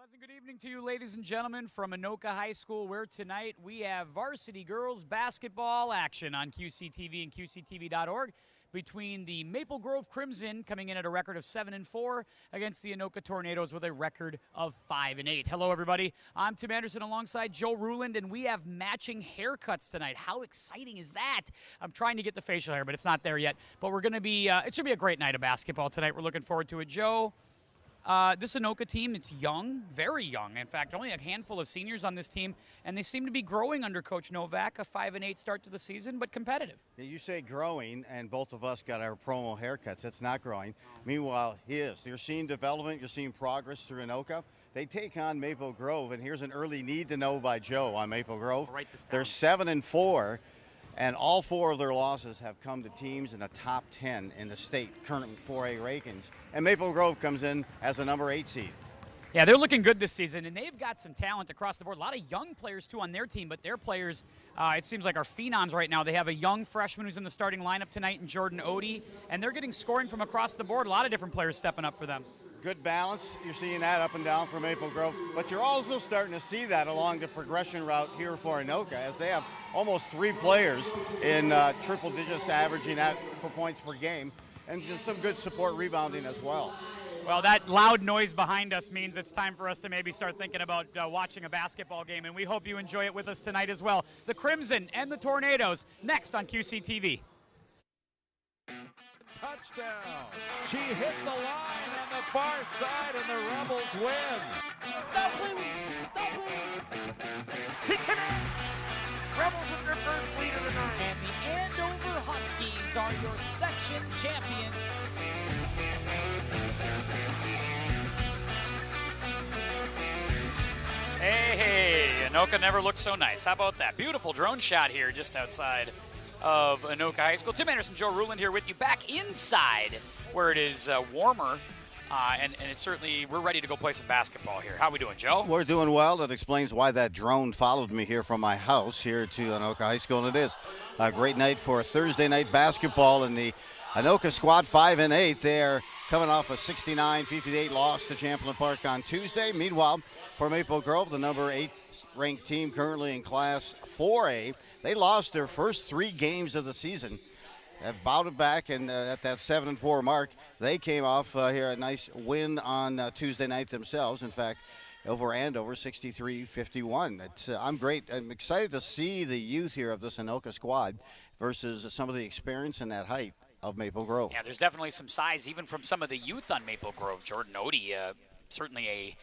Pleasant good evening to you, ladies and gentlemen, from Anoka High School, where tonight we have varsity girls basketball action on QCTV and QCTV.org between the Maple Grove Crimson, coming in at a record of 7-4, against the Anoka Tornadoes with a record of 5-8. Hello, everybody. I'm Tim Anderson alongside Joe Ruland, and we have matching haircuts tonight. How exciting is that? I'm trying to get the facial hair, but it's not there yet. But we're going to be, it should be a great night of basketball tonight. We're looking forward to it. Joe, this Anoka team, it's young, very young. In fact, only a handful of seniors on this team, and they seem to be growing under Coach Novak. A 5-8 start to the season, but competitive. Yeah, you say growing, and both of us got our promo haircuts. It's not growing. Meanwhile, he is. You're seeing development. You're seeing progress through Anoka. They take on Maple Grove, and here's an early need to know by Joe on Maple Grove. Write this down. They're 7-4. And all four of their losses have come to teams in the top 10 in the state current 4A rankings. And Maple Grove comes in as a number 8 seed. Yeah, they're looking good this season, and they've got some talent across the board. A lot of young players, too, on their team, but their players, it seems like, are phenoms right now. They have a young freshman who's in the starting lineup tonight in Jordan Odie, and they're getting scoring from across the board. A lot of different players stepping up for them. Good balance. You're seeing that up and down for Maple Grove, but you're also starting to see that along the progression route here for Anoka, as they have almost 3 players in triple digits averaging at per points per game, and just some good support rebounding as well. Well, that loud noise behind us means it's time for us to maybe start thinking about watching a basketball game, and we hope you enjoy it with us tonight as well. The Crimson and the Tornadoes, next on QCTV. Touchdown. She hit the line on the far side, and the Rebels win. Stop winning. Stop winning. He connects. Rebels with their first lead of the night. And the Andover Huskies are your section champions. Hey, Anoka never looked so nice. How about that? Beautiful drone shot here just outside of Anoka High School. Tim Anderson, Joe Ruland here with you, back inside where it is warmer, and it's certainly, we're ready to go play some basketball here. How we doing, Joe? We're doing well. That explains why that drone followed me here from my house here to Anoka High School, and it is a great night for Thursday night basketball, and the Anoka squad 5-8. They're coming off a 69-58 loss to Champlain Park on Tuesday. Meanwhile, for Maple Grove, the number 8 ranked team currently in Class 4A, they lost their first 3 games of the season. Have bowed back, and at that 7-4 mark, they came off here a nice win on Tuesday night themselves. In fact, over Andover, 63-51. I'm excited to see the youth here of this Anoka squad versus some of the experience and that height of Maple Grove. Yeah, there's definitely some size, even from some of the youth on Maple Grove. Jordan Odie, certainly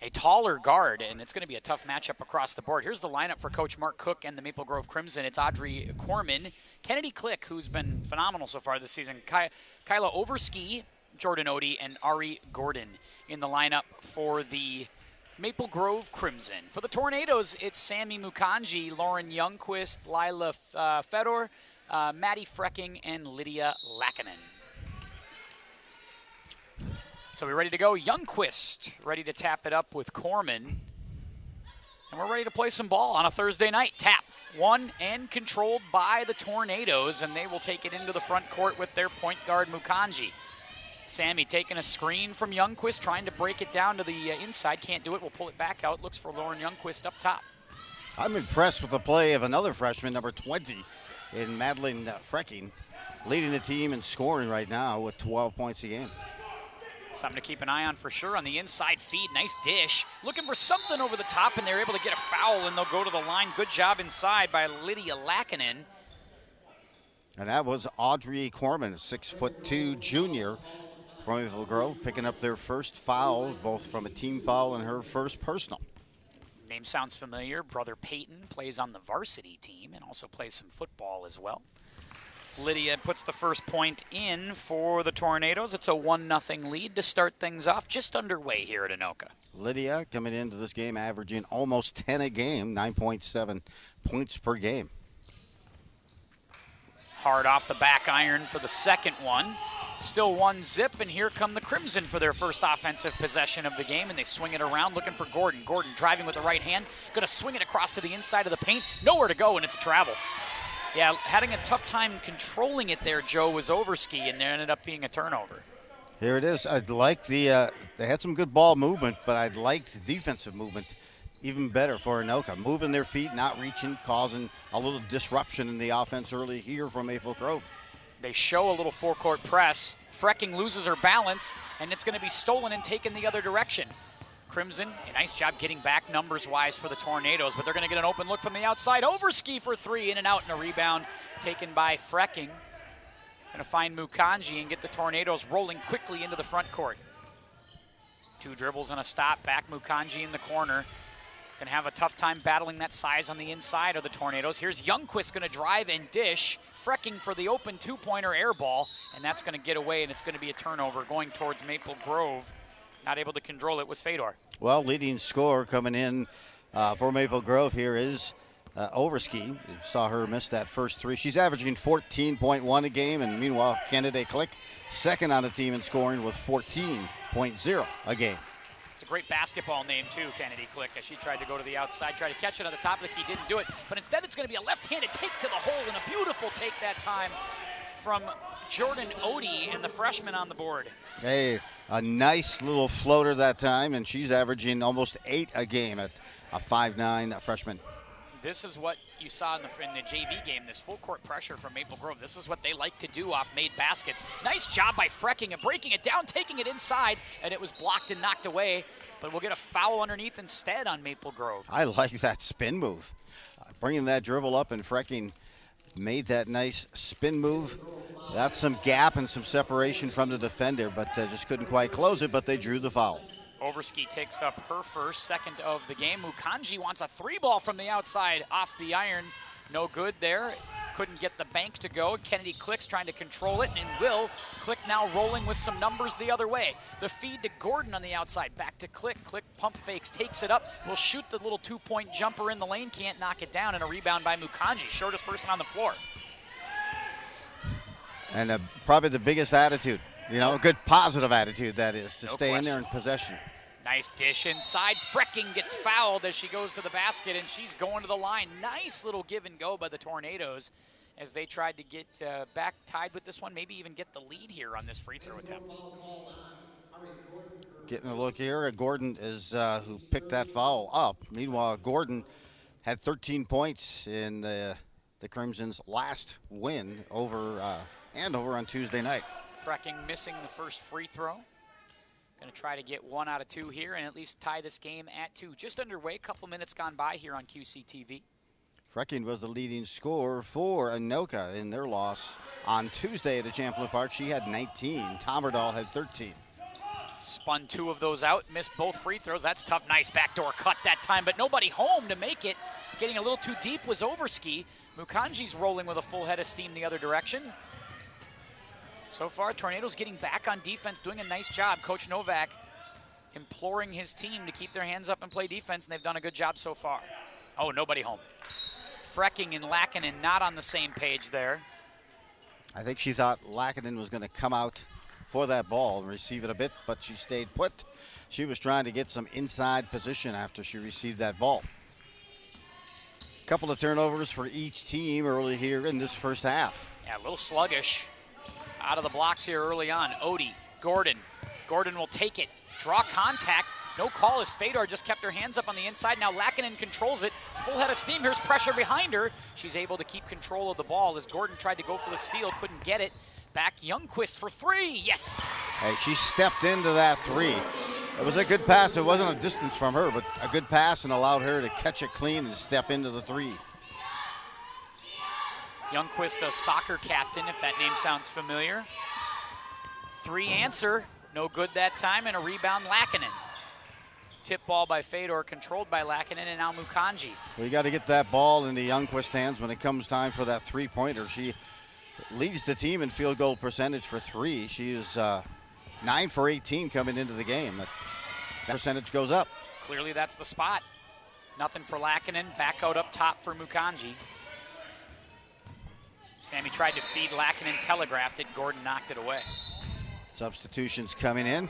a taller guard, and it's going to be a tough matchup across the board. Here's the lineup for Coach Mark Cook and the Maple Grove Crimson. It's Audrey Corman, Kennedy Click, who's been phenomenal so far this season, Kyla Overski, Jordan Odie, and Ari Gordon in the lineup for the Maple Grove Crimson. For the Tornadoes, it's Sammy Mukanji, Lauren Youngquist, Lila Fedor, Maddie Frecking, and Lydia Lackinen. So we're ready to go. Youngquist ready to tap it up with Corman. And we're ready to play some ball on a Thursday night. Tap, won and controlled by the Tornadoes, and they will take it into the front court with their point guard, Mukanji. Sammy taking a screen from Youngquist, trying to break it down to the inside. Can't do it. We'll pull it back out. Looks for Lauren Youngquist up top. I'm impressed with the play of another freshman, number 20, in Madeline Frecking, leading the team in scoring right now with 12 points a game. Something to keep an eye on for sure on the inside feed. Nice dish. Looking for something over the top, and they're able to get a foul, and they'll go to the line. Good job inside by Lydia Lackinen. And that was Audrey Corman, a 6'2" junior from Maple Grove, picking up their first foul, both from a team foul and her first personal. Name sounds familiar. Brother Peyton plays on the varsity team and also plays some football as well. Lydia puts the first point in for the Tornadoes. It's a 1-0 lead to start things off, just underway here at Anoka. Lydia coming into this game averaging almost 10 a game, 9.7 points per game. Hard off the back iron for the second one. Still 1-0, and here come the Crimson for their first offensive possession of the game, and they swing it around looking for Gordon. Gordon driving with the right hand, going to swing it across to the inside of the paint. Nowhere to go, and it's a travel. Yeah, having a tough time controlling it there, Joe, was Overski, and there ended up being a turnover. Here it is. I'd like they had some good ball movement, but I'd like the defensive movement even better for Anoka. Moving their feet, not reaching, causing a little disruption in the offense early here from Maple Grove. They show a little forecourt press. Frecking loses her balance, and it's going to be stolen and taken the other direction. Crimson, a nice job getting back numbers-wise for the Tornadoes, but they're going to get an open look from the outside. Overski for three, in and out, and a rebound taken by Frecking. Going to find Mukanji and get the Tornadoes rolling quickly into the front court. 2 dribbles and a stop. Back Mukanji in the corner. Going to have a tough time battling that size on the inside of the Tornadoes. Here's Youngquist going to drive and dish. Frecking for the open 2-pointer air ball, and that's going to get away, and it's going to be a turnover going towards Maple Grove. Not able to control it was Fedor. Well, leading scorer coming in for Maple Grove here is Overski. You saw her miss that first 3. She's averaging 14.1 a game, and meanwhile, Kennedy Click, second on the team in scoring with 14.0 a game. It's a great basketball name, too, Kennedy Click, as she tried to go to the outside, tried to catch it on the top of the key, didn't do it. But instead, it's going to be a left-handed take to the hole, and a beautiful take that time from Jordan Odie and the freshman on the board. Hey, a nice little floater that time, and she's averaging almost 8 a game at a 5'9" freshman. This is what you saw in the JV game, this full court pressure from Maple Grove. This is what they like to do off made baskets. Nice job by Frecking and breaking it down, taking it inside, and it was blocked and knocked away. But we'll get a foul underneath instead on Maple Grove. I like that spin move. Bringing that dribble up, and Frecking made that nice spin move. That's some gap and some separation from the defender, but just couldn't quite close it, but they drew the foul. Overski takes up her first, second of the game. Mukanji wants a 3-ball from the outside off the iron. No good there. Couldn't get the bank to go. Kennedy Click's trying to control it, and will. Click now rolling with some numbers the other way. The feed to Gordon on the outside. Back to Click. Click pump fakes, takes it up. Will shoot the little 2-point jumper in the lane. Can't knock it down, and a rebound by Mukanji. Shortest person on the floor. And probably the biggest attitude. You know, a good positive attitude, that is, to stay in there in possession. Nice dish inside. Frecking gets fouled as she goes to the basket, and she's going to the line. Nice little give and go by the Tornadoes as they tried to get back tied with this one, maybe even get the lead here on this free throw attempt. Getting a look here. Gordon is who picked that foul up. Meanwhile, Gordon had 13 points in the Crimson's last win over on Tuesday night. Frecking missing the first free throw. Going to try to get 1 out of 2 here and at least tie this game at 2. Just underway, a couple minutes gone by here on QCTV. Frecking was the leading scorer for Anoka in their loss on Tuesday at Champlain Park. She had 19. Tomberdahl had 13. Spun 2 of those out, missed both free throws. That's tough. Nice backdoor cut that time, but nobody home to make it. Getting a little too deep was Overski. Mukanji's rolling with a full head of steam the other direction. So far, Tornadoes getting back on defense, doing a nice job. Coach Novak imploring his team to keep their hands up and play defense, and they've done a good job so far. Oh, nobody home. Frecking and Lackinen not on the same page there. I think she thought Lackinen was going to come out for that ball and receive it a bit, but she stayed put. She was trying to get some inside position after she received that ball. Couple of turnovers for each team early here in this first half. Yeah, a little sluggish. Out of the blocks here early on. Odie, Gordon. Gordon will take it. Draw contact. No call as Fedor just kept her hands up on the inside. Now Lackinen controls it. Full head of steam. Here's pressure behind her. She's able to keep control of the ball as Gordon tried to go for the steal. Couldn't get it. Back Youngquist for 3. Yes. Hey, she stepped into that 3. It was a good pass. It wasn't a distance from her, but a good pass and allowed her to catch it clean and step into the 3. Youngquist, a soccer captain, if that name sounds familiar. 3 answer, no good that time, and a rebound Lackinen. Tip ball by Fedor, controlled by Lackinen, and now Mukanji. We got to get that ball in the Youngquist hands when it comes time for that 3-pointer. She leads the team in field goal percentage for 3. She is 9 for 18 coming into the game. That percentage goes up. Clearly that's the spot. Nothing for Lackinen, back out up top for Mukanji. Sammy tried to feed Lackinen, telegraphed it. Gordon knocked it away. Substitutions coming in.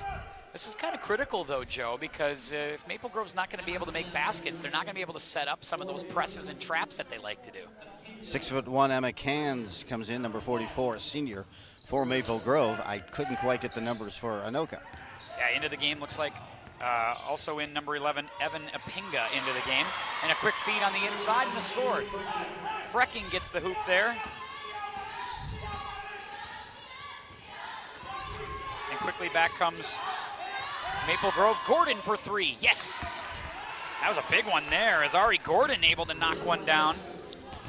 This is kind of critical, though, Joe, because if Maple Grove's not going to be able to make baskets, they're not going to be able to set up some of those presses and traps that they like to do. 6'1" Emma Cans comes in, number 44, a senior for Maple Grove. I couldn't quite get the numbers for Anoka. Yeah, into the game looks like also in number 11, Evan Apinga into the game. And a quick feed on the inside and a score. Frecking gets the hoop there. And quickly back comes Maple Grove. Gordon for three. Yes! That was a big one there, as Ari Gordon able to knock one down.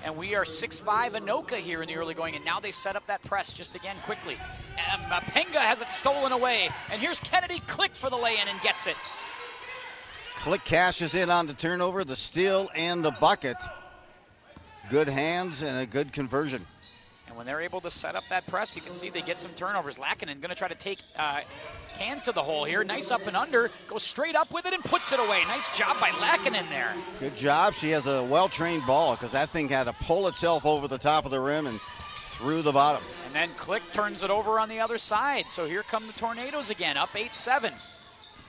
And we are 6-5 Anoka here in the early going, and now they set up that press just again quickly. Penga has it stolen away, and here's Kennedy Click for the lay-in and gets it. Click cashes in on the turnover, the steal, and the bucket. Good hands and a good conversion. And when they're able to set up that press, you can see they get some turnovers. Lackinen going to try to take Cans to the hole here. Nice up and under. Goes straight up with it and puts it away. Nice job by Lackinen there. Good job. She has a well-trained ball because that thing had to pull itself over the top of the rim and through the bottom. And then Click turns it over on the other side. So here come the Tornadoes again, up 8-7.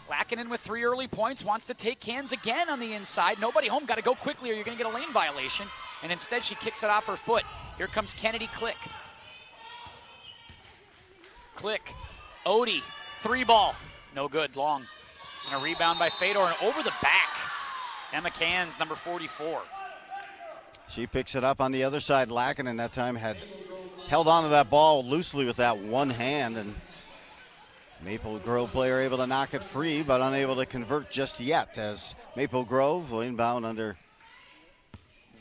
Lackinen with 3 early points, wants to take Cans again on the inside. Nobody home, got to go quickly or you're going to get a lane violation. And instead she kicks it off her foot. Here comes Kennedy Click. Click. Odie. 3 ball. No good. Long. And a rebound by Fedor and over the back. Emma Cans, number 44. She picks it up on the other side. Lackinen that time had held on to that ball loosely with that one hand. And Maple Grove player able to knock it free, but unable to convert just yet as Maple Grove will inbound under.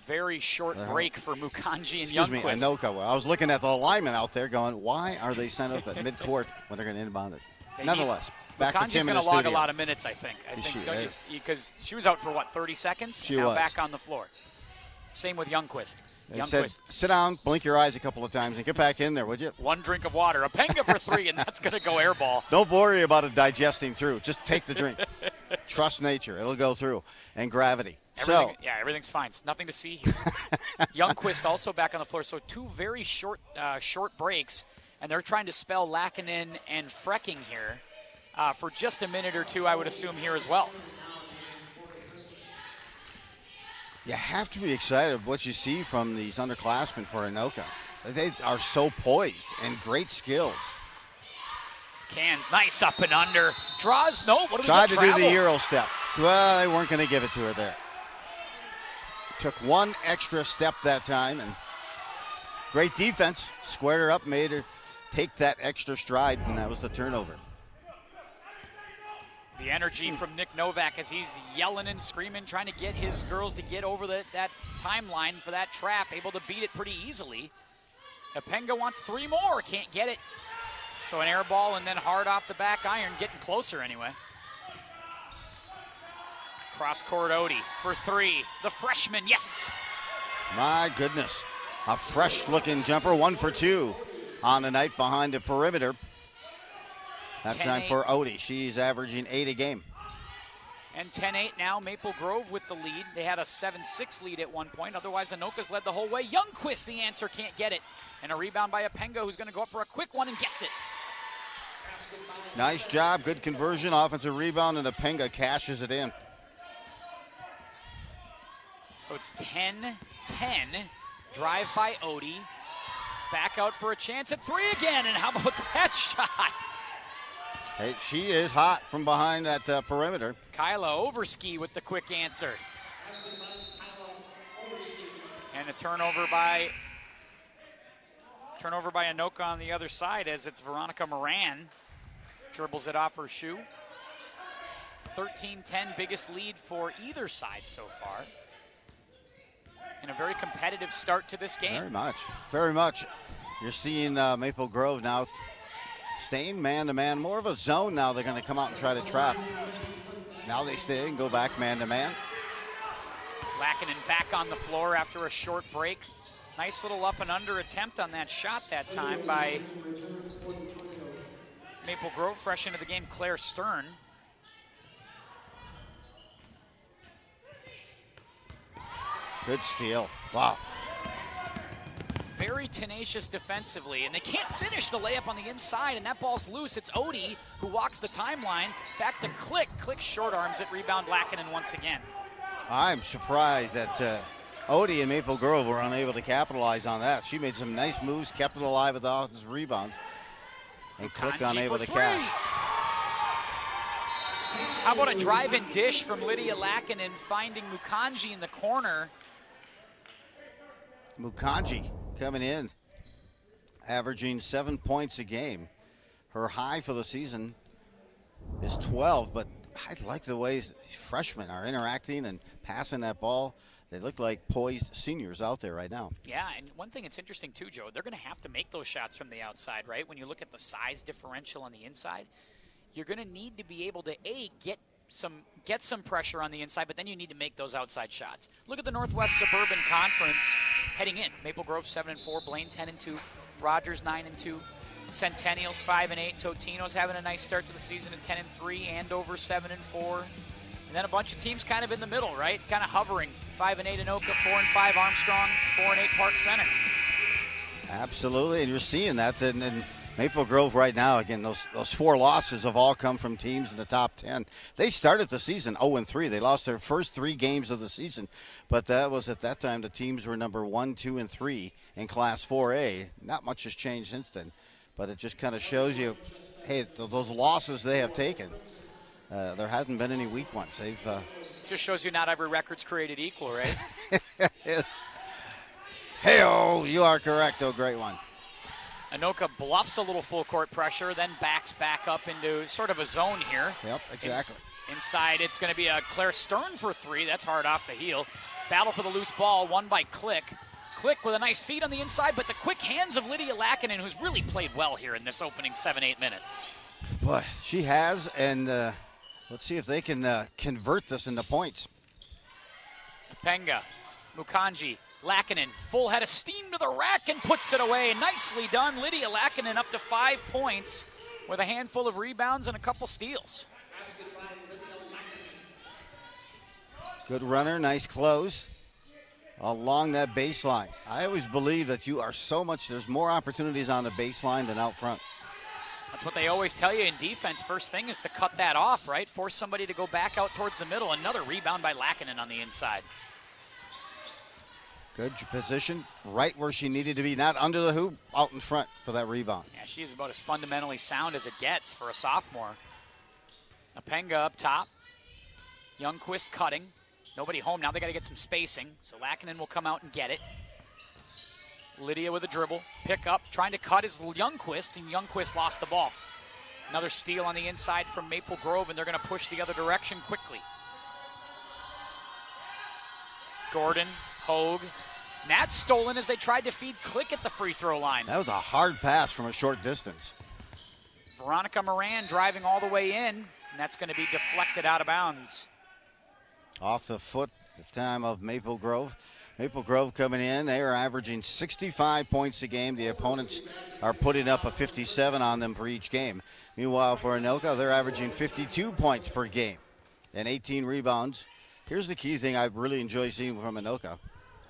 Very short break for Mukanji and Excuse Youngquist. me, Anoka. Well, I was looking at the linemen out there going, why are they sent up at midcourt when they're going to inbound it? Nonetheless, back to Tim in the studio. Mukanji's going to log a lot of minutes, I think. Because she was out for, 30 seconds? She now was. Back on the floor. Same with Youngquist. They said, sit down, blink your eyes a couple of times, and get back in there, would you? One drink of water. A Penga for 3, and that's going to go air ball. Don't worry about it digesting through. Just take the drink. Trust nature. It'll go through. And gravity. Everything's fine. It's nothing to see here. Youngquist also back on the floor. So 2 very short breaks, and they're trying to spell Lackinen and Frecking here for just a minute or 2, I would assume, here as well. You have to be excited of what you see from these underclassmen for Anoka. They are so poised and great skills. Cans, nice up and under. Draws, no, what do we Tried to travel? do the Euro step. Well, they weren't going to give it to her there. Took one extra step that time, and great defense. Squared her up, made her take that extra stride, and that was the turnover. The energy from Nick Novak as he's yelling and screaming, trying to get his girls to get over that timeline for that trap, able to beat it pretty easily. Apenga wants 3 more, can't get it. So an air ball and then hard off the back iron, getting closer anyway. Cross court Odie for 3. The freshman, yes! My goodness. A fresh-looking jumper, 1 for 2 on the night behind the perimeter. That time for Odie. She's averaging 8 a game. And 10-8 now, Maple Grove with the lead. They had a 7-6 lead at one point. Otherwise, Anoka's led the whole way. Youngquist, the answer, can't get it. And a rebound by Apenga, who's going to go up for a quick one and gets it. Nice job, good conversion, offensive rebound, and Apenga cashes it in. So it's 10-10. Drive by Odie. Back out for a chance at 3 again, and how about that shot? Hey, she is hot from behind that perimeter. Kyla Overski with the quick answer. And a turnover by Anoka on the other side as it's Veronica Moran. Dribbles it off her shoe. 13-10, biggest lead for either side so far. And a very competitive start to this game. Very much, very much. You're seeing Maple Grove now staying man-to-man, more of a zone now. They're going to come out and try to trap. Now they stay and go back man-to-man. Lackinen back on the floor after a short break. Nice little up and under attempt on that shot that time by Maple Grove. Fresh into the game, Claire Stern. Good steal. Wow. very tenacious defensively, and they can't finish the layup on the inside, and that ball's loose. It's Odie who walks the timeline. Back to Click. Click short arms it. Rebound Lackinen once again. I'm surprised that Odie and Maple Grove were unable to capitalize on that. She made some nice moves, kept it alive with the offensive rebound. And Click unable to cash. How about a drive-in dish from Lydia Lackinen finding Mukanji in the corner? Mukanji coming in, averaging 7 points a game. Her high for the season is 12, but I like the way freshmen are interacting and passing that ball. They look like poised seniors out there right now. Yeah, and one thing that's interesting too, Joe, they're going to have to make those shots from the outside, right? When you look at the size differential on the inside, you're going to need to be able to, get some pressure on the inside, but then you need to make those outside shots. Look at the Northwest Suburban Conference heading in. Maple Grove 7-4, Blaine 10-2, Rogers 9-2, Centennials 5-8, Totino's having a nice start to the season at 10-3, Andover 7-4, and then a bunch of teams kind of in the middle, right? Kind of hovering. 5-8 Anoka, 4-5 Armstrong, 4-8 Park Center. Absolutely, and you're seeing that in Maple Grove right now. Again, those 4 losses have all come from teams in the top 10. They started the season 0-3. They lost their first 3 games of the season, but that was at that time the teams were number 1, 2, and 3 in Class 4A. Not much has changed since then, but it just kind of shows you, hey, those losses they have taken, there hasn't been any weak ones. They've just shows you not every record's created equal, right? Yes. Hey-oh, you are correct. Oh, great one. Anoka bluffs a little full court pressure, then backs back up into sort of a zone here. Yep, exactly. Inside, it's going to be a Claire Stern for 3. That's hard off the heel. Battle for the loose ball, won by Click. Click with a nice feed on the inside, but the quick hands of Lydia Lackinen, who's really played well here in this opening 7-8 minutes. Boy, she has, and let's see if they can convert this into points. Penga, Mukanji, Lackinen, full head of steam to the rack and puts it away. Nicely done. Lydia Lackinen up to 5 points with a handful of rebounds and a couple steals. Good runner, nice close along that baseline. I always believe that there's more opportunities on the baseline than out front. That's what they always tell you in defense. First thing is to cut that off, right? Force somebody to go back out towards the middle. Another rebound by Lackinen on the inside. Good position, right where she needed to be, not under the hoop, out in front for that rebound. Yeah, she is about as fundamentally sound as it gets for a sophomore. Apenga up top. Youngquist cutting. Nobody home. Now they got to get some spacing, so Lackinen will come out and get it. Lydia with a dribble. Pick up, trying to cut is Youngquist, and Youngquist lost the ball. Another steal on the inside from Maple Grove, and they're going to push the other direction quickly. Gordon, Hogue. And that's stolen as they tried to feed Click at the free throw line. That was a hard pass from a short distance. Veronica Moran driving all the way in, and that's going to be deflected out of bounds. Off the foot at the time of Maple Grove. Maple Grove coming in, they are averaging 65 points a game. The opponents are putting up a 57 on them for each game. Meanwhile, for Anoka, they're averaging 52 points per game and 18 rebounds. Here's the key thing I really enjoy seeing from Anoka.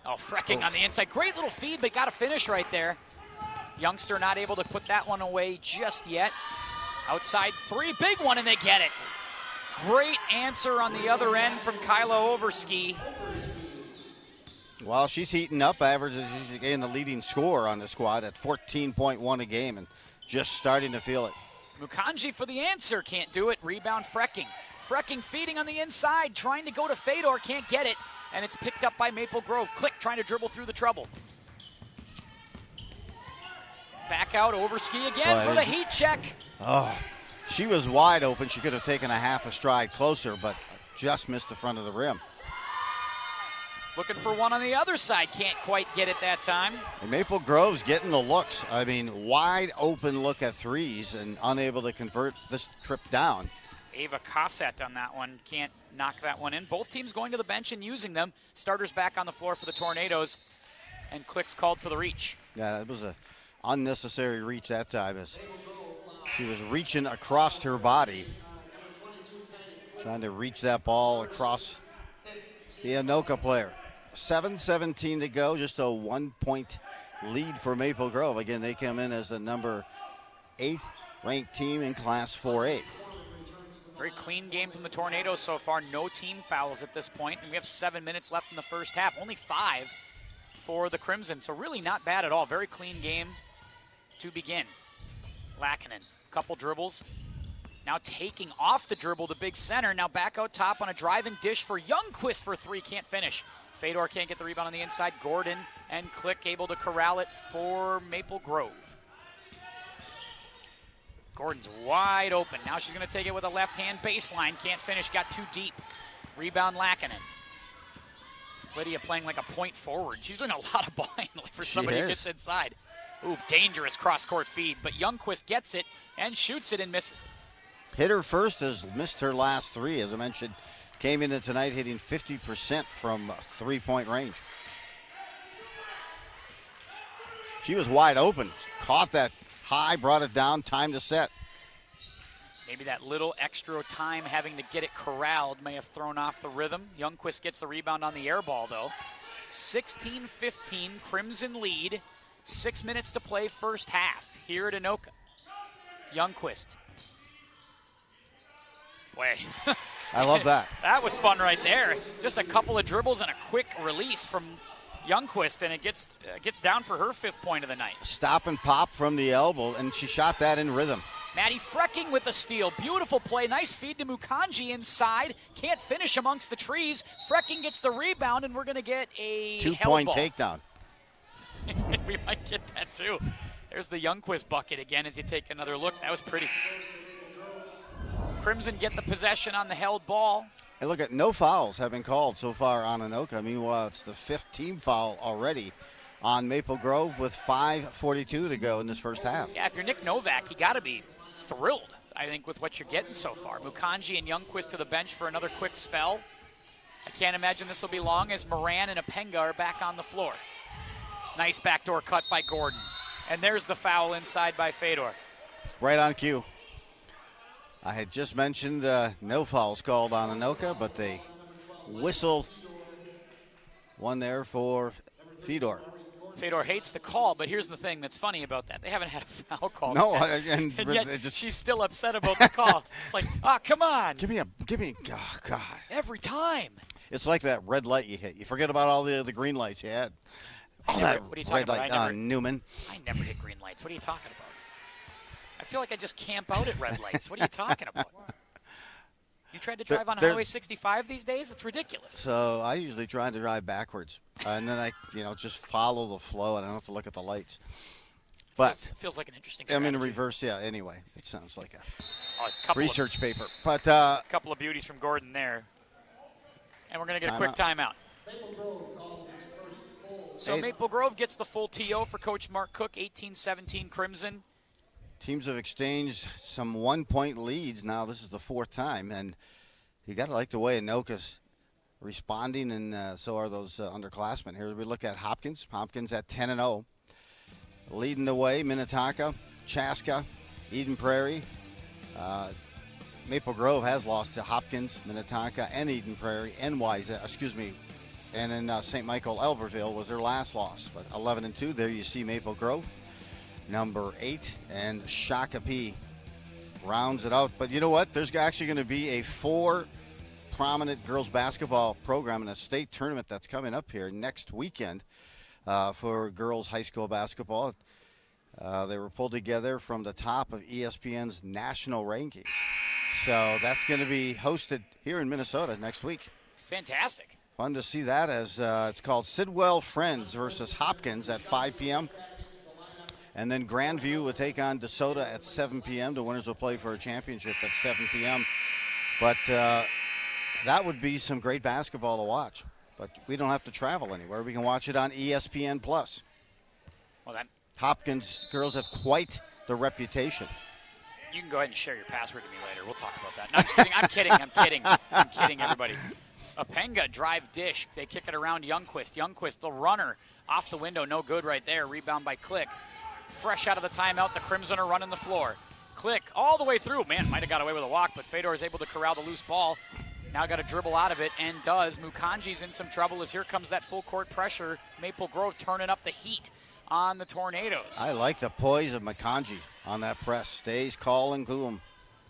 Oh, Frecking on the inside. Great little feed, but got to finish right there. Youngster not able to put that one away just yet. Outside 3, big one, and they get it. Great answer on the other end from Kyla Overski. Well, she's heating up. Averages, she's again the leading scorer on the squad at 14.1 a game and just starting to feel it. Mukanji for the answer, can't do it. Rebound Frecking. Frecking feeding on the inside, trying to go to Fedor, can't get it. And it's picked up by Maple Grove. Click trying to dribble through the trouble. Back out, Overski again for the heat check. Oh, she was wide open. She could have taken a half a stride closer, but just missed the front of the rim. Looking for one on the other side. Can't quite get it that time. And Maple Grove's getting the looks. I mean, wide open look at threes and unable to convert this trip down. Ava Cossett on that one. Can't knock that one in. Both teams going to the bench and using them. Starters back on the floor for the Tornadoes. And Click's called for the reach. Yeah, it was an unnecessary reach that time as she was reaching across her body. Trying to reach that ball across the Anoka player. 7:17 to go, just a 1-point lead for Maple Grove. Again, they come in as the number 8th ranked team in Class 4A. Very clean game from the Tornadoes so far. No team fouls at this point, and we have 7 minutes left in the first half. Only 5 for the Crimson, so really not bad at all. Very clean game to begin. Lackinen, couple dribbles. Now taking off the dribble, the big center. Now back out top on a drive-in dish for Youngquist for 3. Can't finish. Fedor can't get the rebound on the inside. Gordon and Click able to corral it for Maple Grove. Gordon's wide open. Now she's going to take it with a left-hand baseline. Can't finish. Got too deep. Rebound Lackinen. Lydia playing like a point forward. She's doing a lot of ball handling for somebody who gets inside. Ooh, dangerous cross-court feed. But Youngquist gets it and shoots it and misses. Hit her first, has missed her last 3. As I mentioned, came into tonight hitting 50% from three-point range. She was wide open. Caught that high, brought it down, time to set. Maybe that little extra time having to get it corralled may have thrown off the rhythm. Youngquist gets the rebound on the air ball, though. 16-15, Crimson lead. 6 minutes to play first half here at Anoka. Youngquist. Boy. I love that. That was fun right there. Just a couple of dribbles and a quick release from Youngquist, and it gets down for her 5th point of the night. Stop and pop from the elbow, and she shot that in rhythm. Maddie Frecking with the steal. Beautiful play. Nice feed to Mukanji inside. Can't finish amongst the trees. Frecking gets the rebound, and we're going to get a 2-point takedown. We might get that, too. There's the Youngquist bucket again as you take another look. That was pretty. Crimson get the possession on the held ball. And look at no fouls have been called so far on Anoka. Meanwhile, it's the 5th team foul already on Maple Grove with 5:42 to go in this first half. Yeah, if you're Nick Novak, you got to be thrilled, I think, with what you're getting so far. Mukanji and Youngquist to the bench for another quick spell. I can't imagine this will be long as Moran and Apenga are back on the floor. Nice backdoor cut by Gordon. And there's the foul inside by Fedor. Right on cue. I had just mentioned no fouls called on Anoka, but they whistle one there for Fedor. Fedor hates the call, but here's the thing that's funny about that. They haven't had a foul call. No, yet. and yet she's still upset about the call. It's like, come on. Give me, oh, God. Every time. It's like that red light you hit. You forget about all the green lights you had. What are you talking about? Newman. I never hit green lights. What are you talking about? I feel like I just camp out at red lights. What are you talking about? You tried to drive on Highway 65 these days? It's ridiculous. So I usually try to drive backwards, and then I, just follow the flow, and I don't have to look at the lights. But it feels like an interesting strategy. I'm in reverse, yeah. Anyway, it sounds like a couple research paper. But a couple of beauties from Gordon there, and we're going to get a quick timeout. So Maple Grove gets the full TO for Coach Mark Cook. 18-17 Crimson. Teams have exchanged some 1-point leads. Now this is the 4th time, and you got to like the way Anoka's responding, and so are those underclassmen. Here we look at Hopkins. Hopkins at 10-0. Leading the way, Minnetonka, Chaska, Eden Prairie. Maple Grove has lost to Hopkins, Minnetonka, and Eden Prairie, and and then St. Michael Albertville was their last loss. But 11-2, there you see Maple Grove. Number 8, and Shakopee rounds it out. But you know what? There's actually going to be a 4 prominent girls basketball program in a state tournament that's coming up here next weekend for girls high school basketball. They were pulled together from the top of ESPN's national rankings. So that's going to be hosted here in Minnesota next week. Fantastic. Fun to see that, as it's called Sidwell Friends versus Hopkins at 5 p.m. And then Grandview will take on DeSoto at 7 p.m. The winners will play for a championship at 7 p.m. But that would be some great basketball to watch. But we don't have to travel anywhere. We can watch it on ESPN+. Well, then Hopkins girls have quite the reputation. You can go ahead and share your password to me later. We'll talk about that. No, I'm just kidding. I'm kidding, everybody. Apenga drive dish. They kick it around Youngquist. Youngquist, the runner, off the window. No good right there. Rebound by Click. Fresh out of the timeout, the Crimson are running the floor. Click all the way through. Man, might have got away with a walk, but Fedor is able to corral the loose ball. Now got to dribble out of it, and does. Mukanji's in some trouble as here comes that full court pressure. Maple Grove turning up the heat on the Tornadoes. I like the poise of Makanji on that press. Stays calm and cool.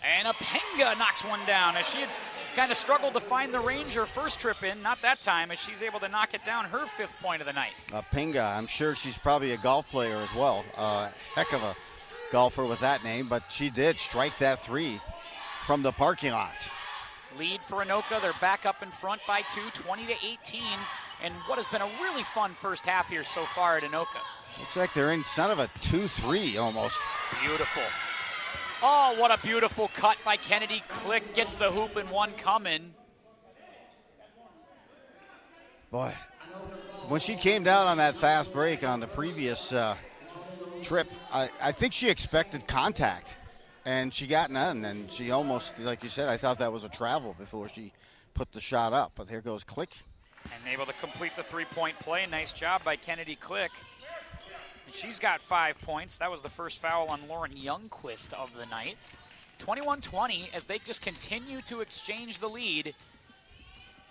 And Apenga knocks one down as she had kind of struggled to find the range her first trip in. Not that time, as she's able to knock it down, her 5th point of the night. Pinga, I'm sure she's probably a golf player as well. Heck of a golfer with that name, but she did strike that 3 from the parking lot. Lead for Anoka. They're back up in front by 2, 20-18. And what has been a really fun first half here so far at Anoka. Looks like they're in kind of a 2-3 almost. Beautiful. Oh, what a beautiful cut by Kennedy Click. Gets the hoop and one coming. Boy, when she came down on that fast break on the previous trip, I think she expected contact. And she got none, and she almost, like you said, I thought that was a travel before she put the shot up. But here goes Click. And able to complete the 3-point play. Nice job by Kennedy Click. And she's got 5 points. That was the first foul on Lauren Youngquist of the night. 21-20 as they just continue to exchange the lead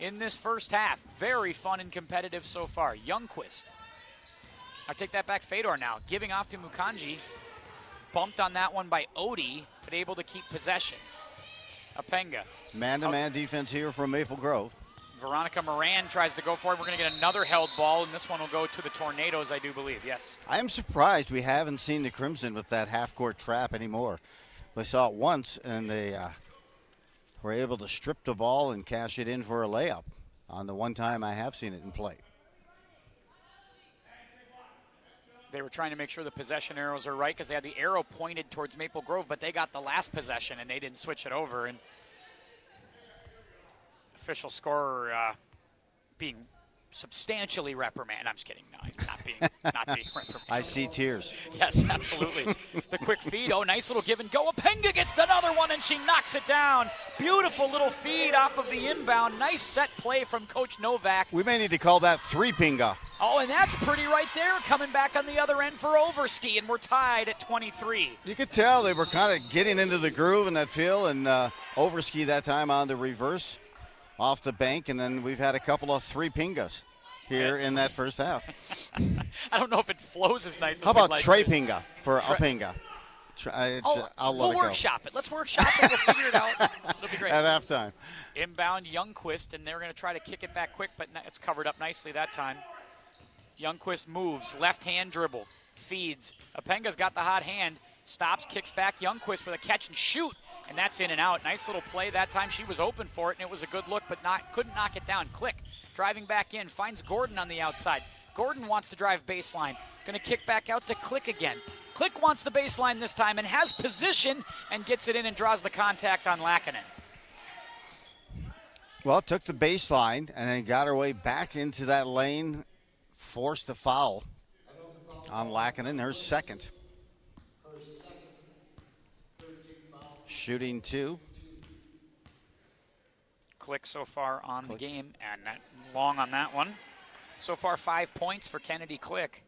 in this first half. Very fun and competitive so far. Youngquist. I'll take that back. Fedor now giving off to Mukanji. Bumped on that one by Odie, but able to keep possession. Apenga. Man-to-man defense here from Maple Grove. Veronica Moran tries to go for it. We're going to get another held ball, and this one will go to the Tornadoes, I do believe. Yes. I am surprised we haven't seen the Crimson with that half-court trap anymore. We saw it once, and they were able to strip the ball and cash it in for a layup on the one time I have seen it in play. They were trying to make sure the possession arrows are right because they had the arrow pointed towards Maple Grove, but they got the last possession and they didn't switch it over. And official scorer being substantially reprimanded. I'm just kidding. No, he's not being reprimanded. I see tears. Yes, absolutely. The quick feed. Oh, nice little give and go. Apenga gets another one and she knocks it down. Beautiful little feed off of the inbound. Nice set play from Coach Novak. We may need to call that 3-pinga. Oh, and that's pretty right there, coming back on the other end for Overski, and we're tied at 23. You could tell they were kind of getting into the groove in that field, and Overski that time on the reverse off the bank, and then we've had a couple of 3-pingas here in that first half. I don't know if it flows as nice as How about like Trey-pinga for Apinga? I'll let we'll it go. workshop it. Let's workshop it. We'll figure it out. It'll be great. At halftime. Inbound Youngquist, and they're going to try to kick it back quick, but it's covered up nicely that time. Youngquist moves, left hand dribble, feeds. Apenga's got the hot hand, stops, kicks back. Youngquist with a catch and shoot, and that's in and out. Nice little play that time. She was open for it, and it was a good look, but couldn't knock it down. Click, driving back in, finds Gordon on the outside. Gordon wants to drive baseline. Going to kick back out to Click again. Click wants the baseline this time and has position and gets it in and draws the contact on Lackinen. Well, took the baseline and then got her way back into that lane. Forced a foul on Lackinen, her second. Shooting 2. Click so far on the game, and that long on that one. So far 5 points for Kennedy Click.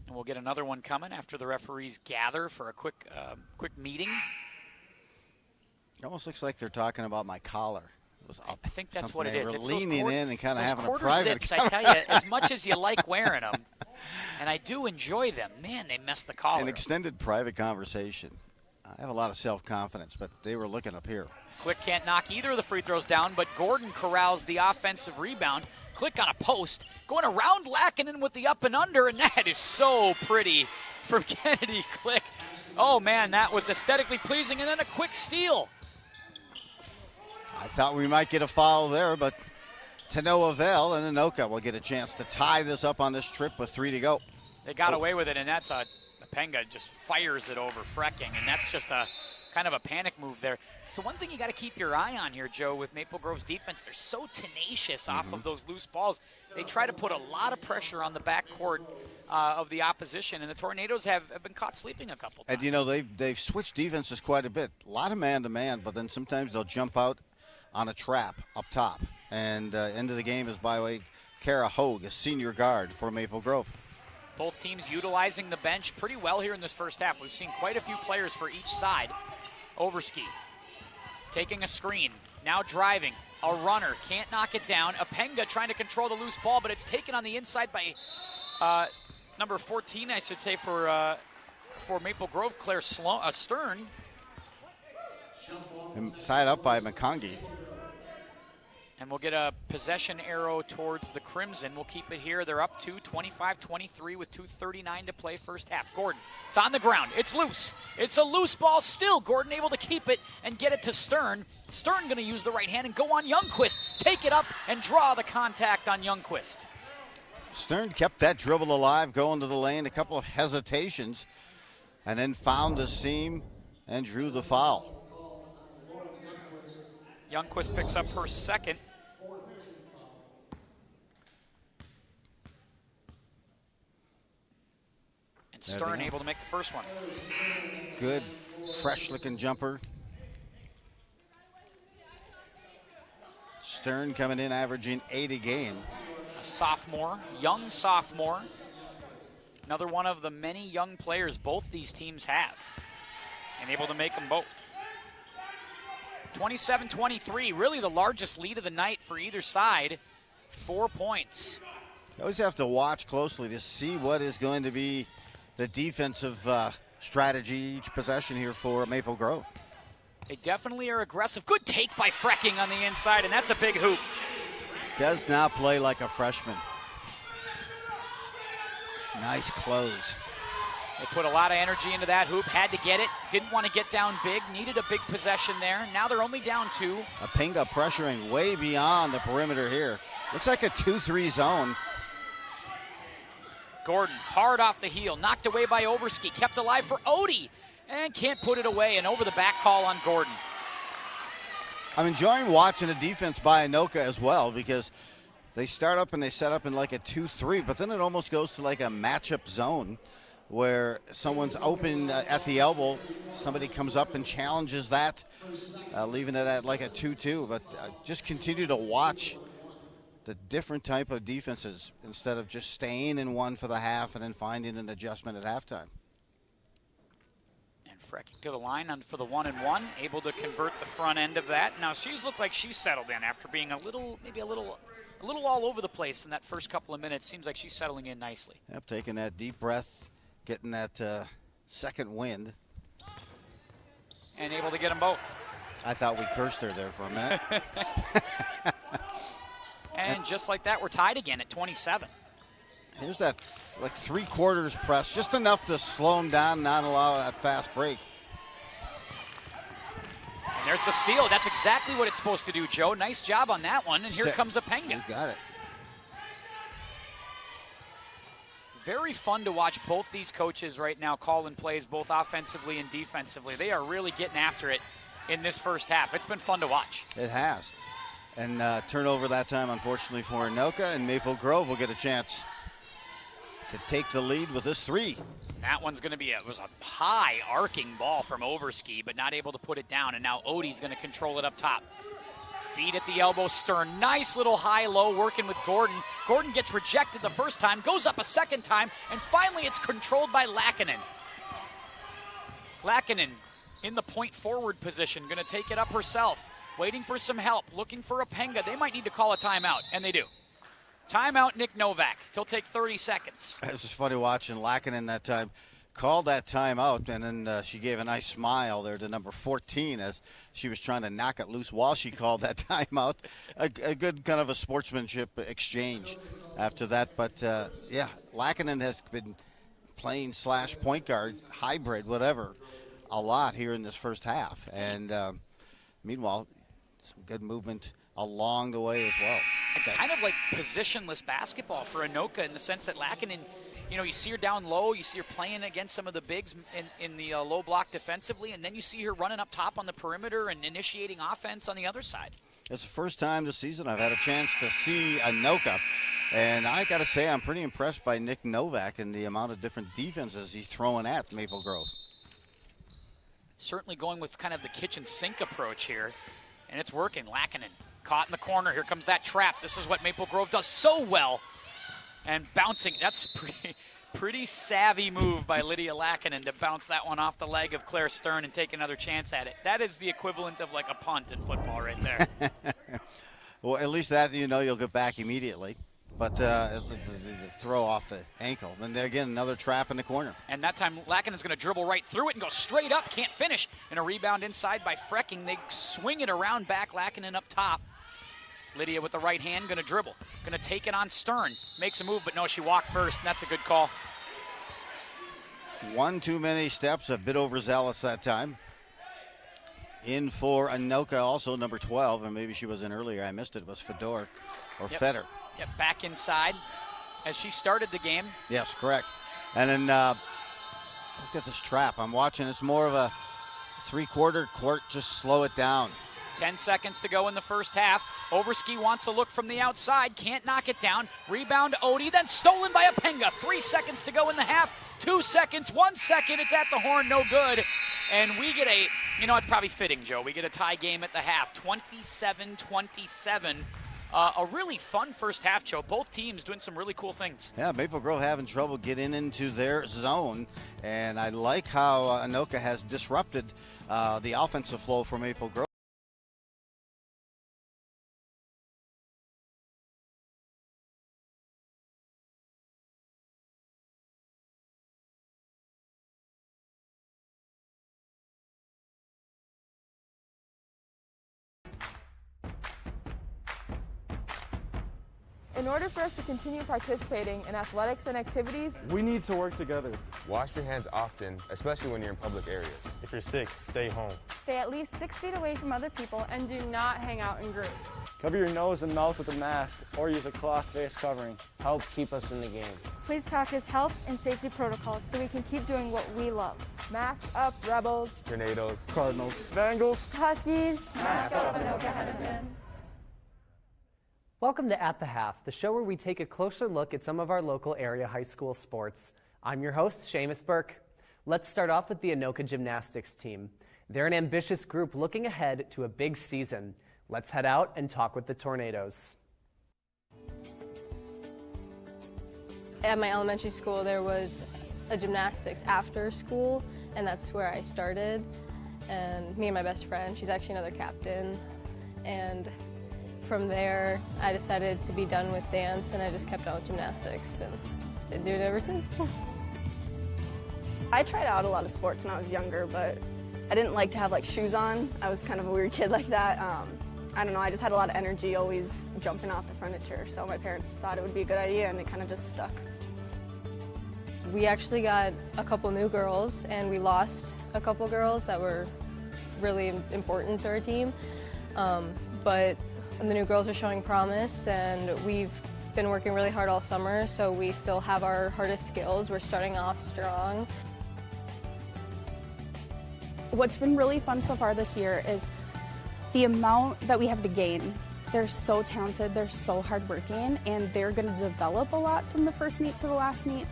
And we'll get another one coming after the referees gather for a quick meeting. It almost looks like they're talking about my collar. I think that's what it is. It's leaning in and kind of having a quarter private. Zips, I tell you, as much as you like wearing them, and I do enjoy them, man, they mess the collar. An extended private conversation. I have a lot of self-confidence, but they were looking up here. Click can't knock either of the free throws down, but Gordon corrals the offensive rebound. Click on a post, going around Lackinen with the up and under, and that is so pretty from Kennedy Click. Oh, man, that was aesthetically pleasing, and then a quick steal. I thought we might get a foul there, but to no avail, and Anoka will get a chance to tie this up on this trip with 3 to go. They got away with it, and that's Apenga just fires it over Frecking, and that's just a kind of a panic move there. So one thing you got to keep your eye on here, Joe, with Maple Grove's defense, they're so tenacious off of those loose balls. They try to put a lot of pressure on the backcourt of the opposition, and the Tornadoes have been caught sleeping a couple times. And, you know, they've switched defenses quite a bit. A lot of man-to-man, but then sometimes they'll jump out on a trap up top. And end of the game is by way Kara Hogue, a senior guard for Maple Grove. Both teams utilizing the bench pretty well here in this first half. We've seen quite a few players for each side. Overski taking a screen, now driving, a runner, can't knock it down. Apenga trying to control the loose ball, but it's taken on the inside by number 14, I should say, for Maple Grove, Claire Stern. And tied up by McCongie. And we'll get a possession arrow towards the Crimson. We'll keep it here. They're up 25-23 with 2:39 to play first half. Gordon, it's on the ground. It's loose. It's a loose ball still. Gordon able to keep it and get it to Stern. Stern going to use the right hand and go on Youngquist. Take it up and draw the contact on Youngquist. Stern kept that dribble alive, going to the lane, a couple of hesitations, and then found the seam and drew the foul. Youngquist picks up her second. And Stern able to make the first one. Good, fresh-looking jumper. Stern coming in, averaging 8 a game. A sophomore, young sophomore. Another one of the many young players both these teams have. And able to make them both. 27-23, really the largest lead of the night for either side. 4 points. You always have to watch closely to see what is going to be the defensive strategy each possession here for Maple Grove. They definitely are aggressive. Good take by Frecking on the inside, and that's a big hoop. Does not play like a freshman. Nice close. They put a lot of energy into that hoop, had to get it, didn't want to get down big, needed a big possession there. Now they're only down 2. Apenga pressuring way beyond the perimeter here. Looks like a 2-3 zone. Gordon, hard off the heel, knocked away by Overski, kept alive for Odie, and can't put it away, and over the back call on Gordon. I'm enjoying watching the defense by Anoka as well, because they start up and they set up in like a 2-3, but then it almost goes to like a matchup zone where someone's open at the elbow, somebody comes up and challenges that, leaving it at like a 2-2. But just continue to watch the different type of defenses instead of just staying in one for the half and then finding an adjustment at halftime. And Frecking to the line for the 1-and-1, able to convert the front end of that. Now she's looked like she's settled in after being a little all over the place in that first couple of minutes. Seems like she's settling in nicely. Yep, taking that deep breath, getting that second wind. And able to get them both. I thought we cursed her there for a minute. And just like that, we're tied again at 27. Here's that like 3/4 press, just enough to slow them down, not allow that fast break. And there's the steal. That's exactly what it's supposed to do, Joe. Nice job on that one. And here comes Apenga. You got it. Very fun to watch both these coaches right now calling plays both offensively and defensively. They are really getting after it in this first half. It's been fun to watch. It has. And turnover that time, unfortunately, for Anoka, and Maple Grove will get a chance to take the lead with this 3. That one's going to be it was a high arcing ball from Overski, but not able to put it down. And now Odie's going to control it up top. Feed at the elbow, Stern. Nice little high-low working with Gordon. Gordon gets rejected the first time, goes up a second time, and finally it's controlled by Lackinen. Lackinen in the point forward position, going to take it up herself. Waiting for some help, looking for Apenga. They might need to call a timeout, and they do. Timeout, Nick Novak. He'll take 30 seconds. It was just funny watching Lackinen that time. Called that timeout, and then she gave a nice smile there to number 14 as she was trying to knock it loose while she called that timeout. A good kind of a sportsmanship exchange after that. But, yeah, Lackinen has been playing / point guard, hybrid, whatever, a lot here in this first half. And meanwhile, some good movement along the way as well. It's kind of like positionless basketball for Anoka in the sense that Lackinen, you know, you see her down low, you see her playing against some of the bigs in the low block defensively, and then you see her running up top on the perimeter and initiating offense on the other side. It's the first time this season I've had a chance to see Anoka, and I got to say I'm pretty impressed by Nick Novak and the amount of different defenses he's throwing at Maple Grove. Certainly going with kind of the kitchen sink approach here, and it's working. Lackinen caught in the corner. Here comes that trap. This is what Maple Grove does so well. And bouncing, that's pretty savvy move by Lydia Lackinen to bounce that one off the leg of Claire Stern and take another chance at it. That is the equivalent of like a punt in football right there. Well, at least that you'll get back immediately. But the throw off the ankle. And again, another trap in the corner. And that time, Lakkinen's going to dribble right through it and go straight up. Can't finish. And a rebound inside by Frecking. They swing it around back. Lakkinen up top. Lydia with the right hand, going to dribble. Going to take it on Stern. Makes a move, but no, she walked first. And that's a good call. One too many steps, a bit overzealous that time. In for Anoka, also number 12, and maybe she was in earlier. I missed it. It was Fedor or Feder. Yep, back inside as she started the game. Yes, correct. And then look at this trap. I'm watching. It's more of a three-quarter court. Just slow it down. 10 seconds to go in the first half. Overski wants a look from the outside. Can't knock it down. Rebound Odie, then stolen by Apenga. 3 seconds to go in the half. 2 seconds, 1 second. It's at the horn, no good. And we get it's probably fitting, Joe. We get a tie game at the half. 27-27. A really fun first half, Joe. Both teams doing some really cool things. Yeah, Maple Grove having trouble getting into their zone. And I like how Anoka has disrupted the offensive flow for Maple Grove. In order for us to continue participating in athletics and activities, we need to work together. Wash your hands often, especially when you're in public areas. If you're sick, stay home. Stay at least 6 feet away from other people and do not hang out in groups. Cover your nose and mouth with a mask or use a cloth face covering. Help keep us in the game. Please practice health and safety protocols so we can keep doing what we love. mask up, Rebels. Tornadoes. Cardinals. Bengals. Huskies. Mask up, Anoka Henderson. Welcome to At the Half, the show where we take a closer look at some of our local area high school sports. I'm your host, Seamus Burke. Let's start off with the Anoka gymnastics team. They're an ambitious group looking ahead to a big season. Let's head out and talk with the Tornadoes. At my elementary school, there was a gymnastics after school, and that's where I started. And me and my best friend, she's actually another captain, and from there, I decided to be done with dance, and I just kept on with gymnastics, and been doing it ever since. I tried out a lot of sports when I was younger, but I didn't like to have shoes on. I was kind of a weird kid like that. I don't know, I just had a lot of energy always jumping off the furniture, so my parents thought it would be a good idea, and it kind of just stuck. We actually got a couple new girls, and we lost a couple girls that were really important to our team, but the new girls are showing promise, and we've been working really hard all summer, so we still have our hardest skills. We're starting off strong. What's been really fun so far this year is the amount that we have to gain. They're so talented, they're so hardworking, and they're going to develop a lot from the first meet to the last meet.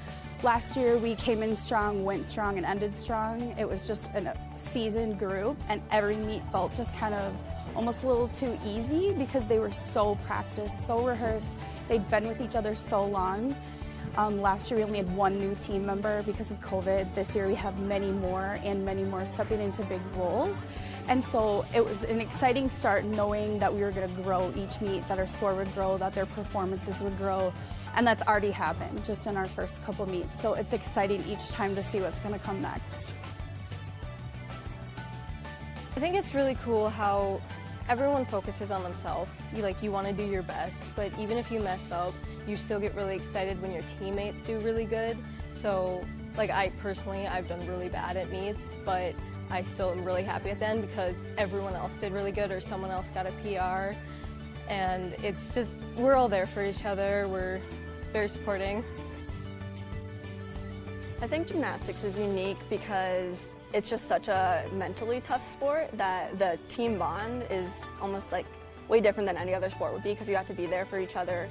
Last year we came in strong, went strong, and ended strong. It was just a seasoned group, and every meet felt just kind of almost a little too easy because they were so practiced, so rehearsed. They'd been with each other so long. Last year we only had one new team member because of COVID. This year we have many more, and many more stepping into big roles. And so it was an exciting start knowing that we were going to grow each meet, that our score would grow, that their performances would grow. And that's already happened just in our first couple meets. So it's exciting each time to see what's going to come next. I think it's really cool how everyone focuses on themselves. You want to do your best, but even if you mess up, you still get really excited when your teammates do really good. So, I've done really bad at meets, but I still am really happy at the end because everyone else did really good or someone else got a PR. And it's just, we're all there for each other. We're very supporting. I think gymnastics is unique because it's just such a mentally tough sport that the team bond is almost way different than any other sport would be because you have to be there for each other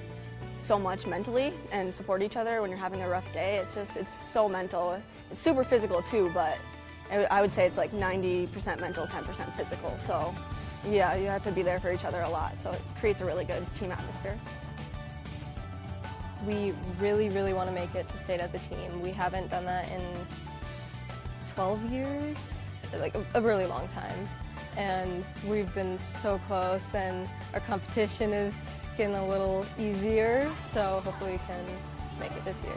so much mentally and support each other when you're having a rough day. It's so mental. It's super physical too, but I would say it's 90% mental, 10% physical. So yeah, you have to be there for each other a lot. So it creates a really good team atmosphere. We really, really want to make it to state as a team. We haven't done that in 12 years, a really long time. and we've been so close, and our competition is getting a little easier, so hopefully we can make it this year.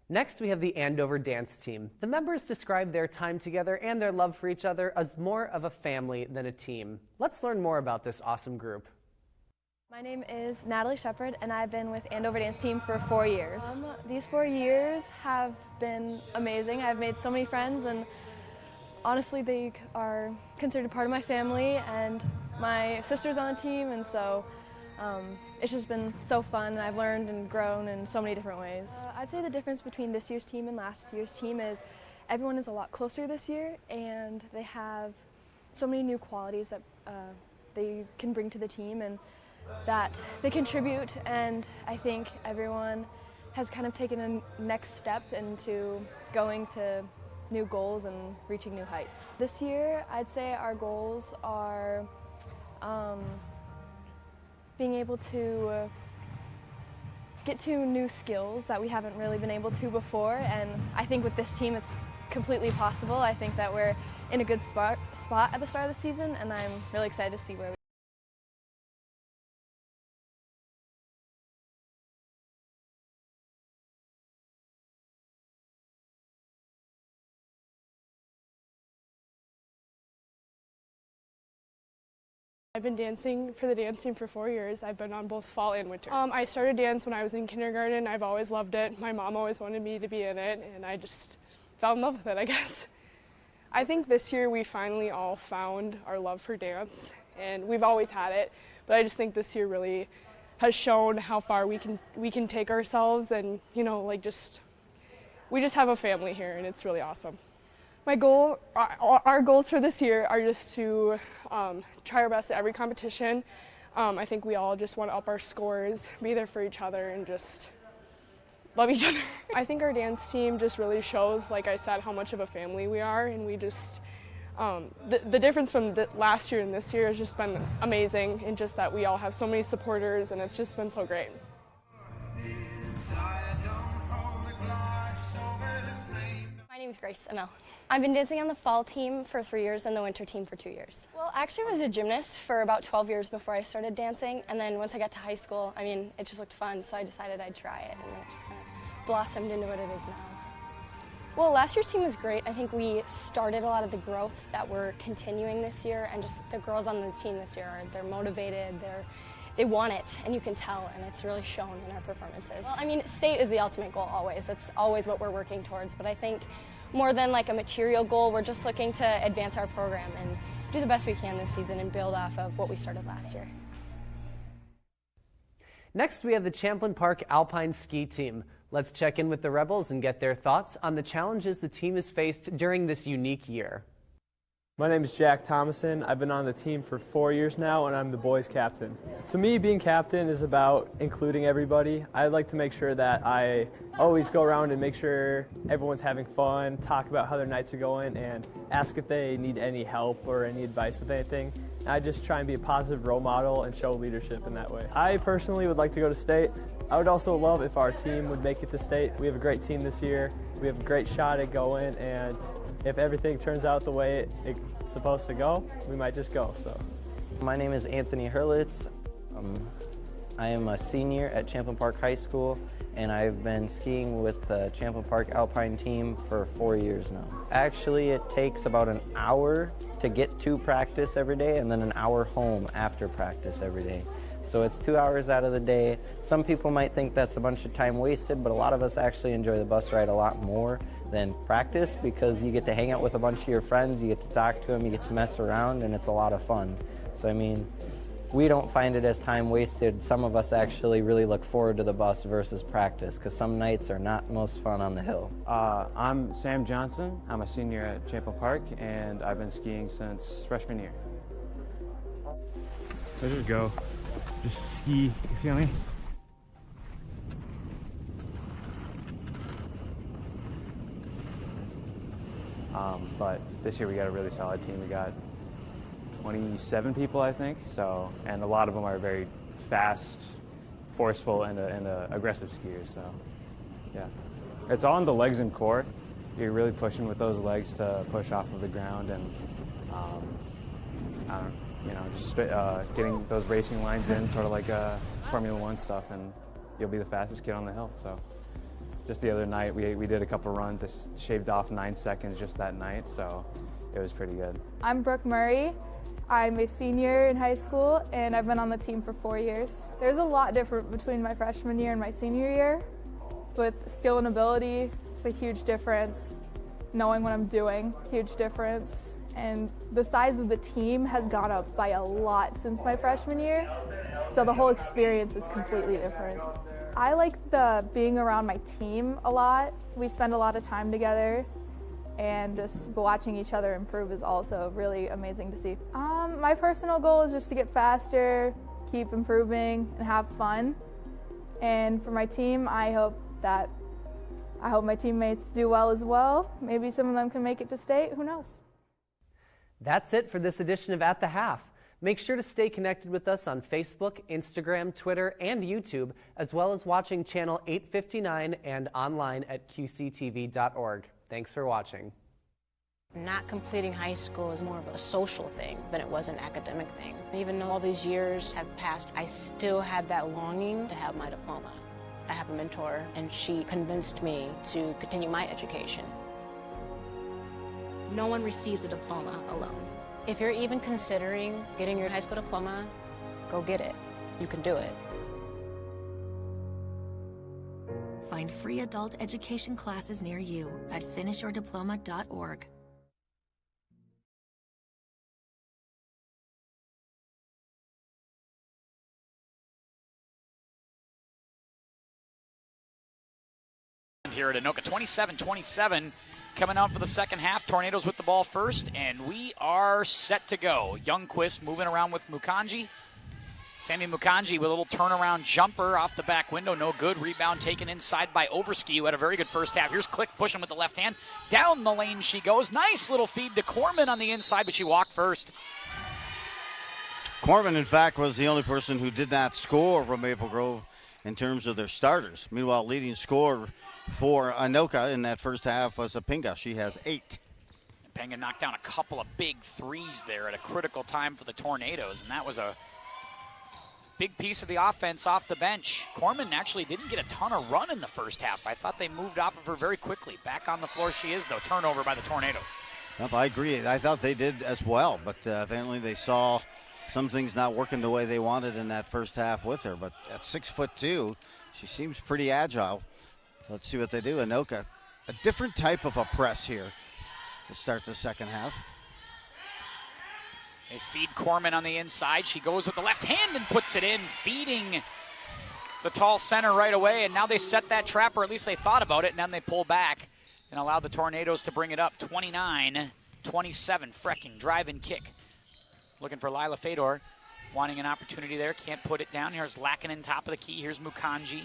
Next, we have the Andover dance team. The members describe their time together and their love for each other as more of a family than a team. Let's learn more about this awesome group. My name is Natalie Shepard, and I've been with Andover Dance Team for 4 years. These 4 years have been amazing. I've made so many friends, and honestly, they are considered part of my family, and my sister's on the team, and so it's just been so fun, and I've learned and grown in so many different ways. I'd say the difference between this year's team and last year's team is everyone is a lot closer this year, and they have so many new qualities that they can bring to the team and that they contribute, and I think everyone has kind of taken a next step into going to new goals and reaching new heights. This year, I'd say our goals are being able to get to new skills that we haven't really been able to before, and I think with this team it's completely possible. I think that we're in a good spot at the start of the season, and I'm really excited to see where we I've been dancing for the dance team for 4 years. I've been on both fall and winter. I started dance when I was in kindergarten. I've always loved it. My mom always wanted me to be in it, and I just fell in love with it, I guess. I think this year we finally all found our love for dance, and we've always had it, but I just think this year really has shown how far we can take ourselves, and you know, like we just have a family here, and it's really awesome. Our goals for this year are just to try our best at every competition. I think we all just want to up our scores, be there for each other, and just love each other. I think our dance team just really shows, like I said, how much of a family we are, and we just, the difference from last year and this year has just been amazing, and just that we all have so many supporters, and it's just been so great. My name is Grace Amel. I've been dancing on the fall team for 3 years and the winter team for 2 years. Well, actually I was a gymnast for about 12 years before I started dancing, and then once I got to high school, I mean, it just looked fun, so I decided I'd try it, and it just kind of blossomed into what it is now. Well, last year's team was great. I think we started a lot of the growth that we're continuing this year, and just the girls on the team this year, they're motivated, they want it, and you can tell, and it's really shown in our performances. Well, I mean, state is the ultimate goal always. It's always what we're working towards, but I think more than like a material goal, we're just looking to advance our program and do the best we can this season and build off of what we started last year. Next, we have the Champlain Park Alpine Ski Team. Let's check in with the Rebels and get their thoughts on the challenges the team has faced during this unique year. My name is Jack Thomason. I've been on the team for 4 years now, and I'm the boys' captain. To me, being captain is about including everybody. I like to make sure that I always go around and make sure everyone's having fun, talk about how their nights are going, and ask if they need any help or any advice with anything. I just try and be a positive role model and show leadership in that way. I personally would like to go to state. I would also love if our team would make it to state. We have a great team this year. We have a great shot at going, and if everything turns out the way it's supposed to go, we might just go. So, my name is Anthony Hurlitz. I am a senior at Champlain Park High School, and I've been skiing with the Champlain Park Alpine team for 4 years now. Actually, it takes about an hour to get to practice every day, and then an hour home after practice every day. So it's 2 hours out of the day. Some people might think that's a bunch of time wasted, but a lot of us actually enjoy the bus ride a lot more than practice, because you get to hang out with a bunch of your friends, you get to talk to them, you get to mess around, and it's a lot of fun. So I mean, we don't find it as time wasted. Some of us actually really look forward to the bus versus practice, because some nights are not most fun on the hill. I'm Sam Johnson. I'm a senior at Champlain Park, and I've been skiing since freshman year. So just go. Just ski, you feel me? But this year we got a really solid team. We got 27 people, I think. So, and a lot of them are very fast, forceful, and aggressive skiers. So, yeah. It's all in the legs and core. You're really pushing with those legs to push off of the ground, and just getting those racing lines in, sort of like Formula One stuff, and you'll be the fastest kid on the hill. So just the other night, we did a couple runs. I shaved off 9 seconds just that night, so it was pretty good. I'm Brooke Murray. I'm a senior in high school, and I've been on the team for 4 years. There's a lot different between my freshman year and my senior year. With skill and ability, it's a huge difference. Knowing what I'm doing, huge difference. And the size of the team has gone up by a lot since my freshman year, so the whole experience is completely different. I like being around my team a lot. We spend a lot of time together, and just watching each other improve is also really amazing to see. My personal goal is just to get faster, keep improving, and have fun. And for my team, I hope my teammates do well as well. Maybe some of them can make it to state, who knows? That's it for this edition of At the Half. Make sure to stay connected with us on Facebook, Instagram, Twitter, and YouTube, as well as watching channel 859 and online at QCTV.org. Thanks for watching. Not completing high school is more of a social thing than it was an academic thing. Even though all these years have passed, I still had that longing to have my diploma. I have a mentor, and she convinced me to continue my education. No one receives a diploma alone. If you're even considering getting your high school diploma, go get it. You can do it. Find free adult education classes near you at finishyourdiploma.org. Here at Anoka, 27-27 coming out for the second half. Tornadoes with the ball first, and we are set to go. Youngquist moving around with Mukanji. Sammy Mukanji with a little turnaround jumper off the back window, no good. Rebound taken inside by Overski, who had a very good first half. Here's Click pushing with the left hand. Down the lane she goes. Nice little feed to Corman on the inside, but she walked first. Corman, in fact, was the only person who did not score from Maple Grove in terms of their starters. Meanwhile, leading scorer for Anoka in that first half was Apinga. She has 8. Apinga knocked down a couple of big threes there at a critical time for the Tornadoes, and that was a big piece of the offense off the bench. Corman actually didn't get a ton of run in the first half. I thought they moved off of her very quickly. Back on the floor she is, though. Turnover by the Tornadoes. Yep, I agree. I thought they did as well, but evidently they saw some things not working the way they wanted in that first half with her. But at 6'2", she seems pretty agile. Let's see what they do. Anoka, a different type of a press here to start the second half. They feed Corman on the inside. She goes with the left hand and puts it in, feeding the tall center right away. And now they set that trap, or at least they thought about it, and then they pull back and allow the Tornadoes to bring it up. 29-27, Frecking, drive and kick. Looking for Lila Fedor, wanting an opportunity there. Can't put it down. Here's Lackinen, top of the key. Here's Mukanji.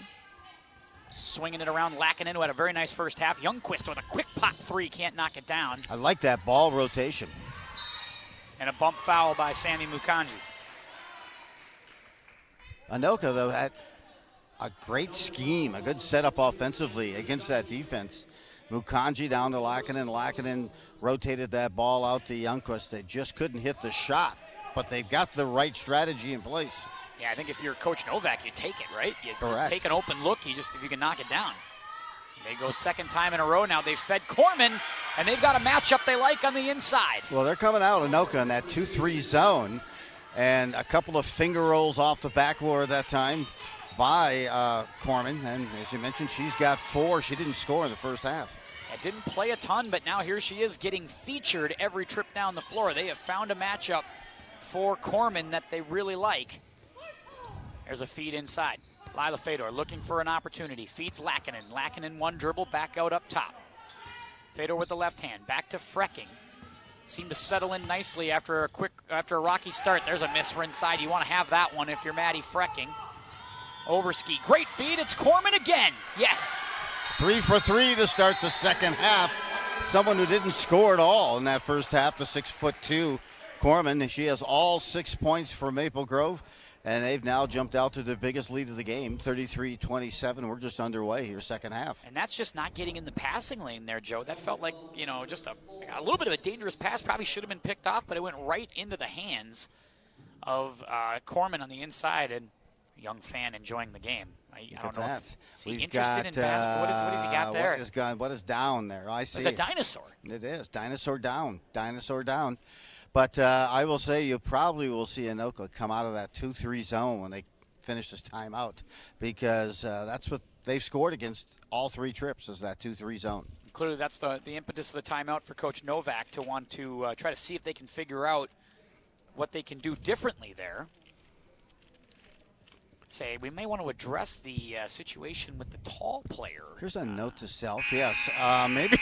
Swinging it around. Lackinen, who had a very nice first half. Youngquist with a quick pop three. Can't knock it down. I like that ball rotation. And a bump foul by Sammy Mukanji. Anoka, though, had a great scheme, a good setup offensively against that defense. Mukanji down to Lackinen. Lackinen rotated that ball out to Youngquist. They just couldn't hit the shot, but they've got the right strategy in place. Yeah, I think if you're Coach Novak, you take it, right? You Correct. Take an open look, if you can knock it down. They go second time in a row now. They've fed Corman, and they've got a matchup they like on the inside. Well, they're coming out, Anoka, in that 2-3 zone, and a couple of finger rolls off the backboard that time by Corman. And as you mentioned, she's got 4. She didn't score in the first half. It didn't play a ton, but now here she is getting featured every trip down the floor. They have found a matchup for Corman that they really like. There's a feed inside. Lila Fedor looking for an opportunity. Feeds Lackinen. Lackinen one dribble, back out up top. Fedor with the left hand. Back to Frecking. Seemed to settle in nicely after a rocky start. There's a miss for inside. You want to have that one if you're Maddie Frecking. Overski. Great feed. It's Corman again. Yes. 3 for 3 to start the second half. Someone who didn't score at all in that first half, the 6'2" Corman. She has all 6 points for Maple Grove. And they've now jumped out to the biggest lead of the game, 33-27. We're just underway here, second half. And that's just not getting in the passing lane there, Joe. That felt like, just a little bit of a dangerous pass. Probably should have been picked off, but it went right into the hands of Corman on the inside. And young fan enjoying the game. I don't know. Is he interested in basketball? What has he got there? What is down there? I see. It's a dinosaur. It is. Dinosaur down. Dinosaur down. But I will say you probably will see Anoka come out of that 2-3 zone when they finish this timeout, because that's what they've scored against all 3 trips, is that 2-3 zone. Clearly that's the impetus of the timeout for Coach Novak, to want to try to see if they can figure out what they can do differently there. Say we may want to address the situation with the tall player. Here's a note to self. Yes, maybe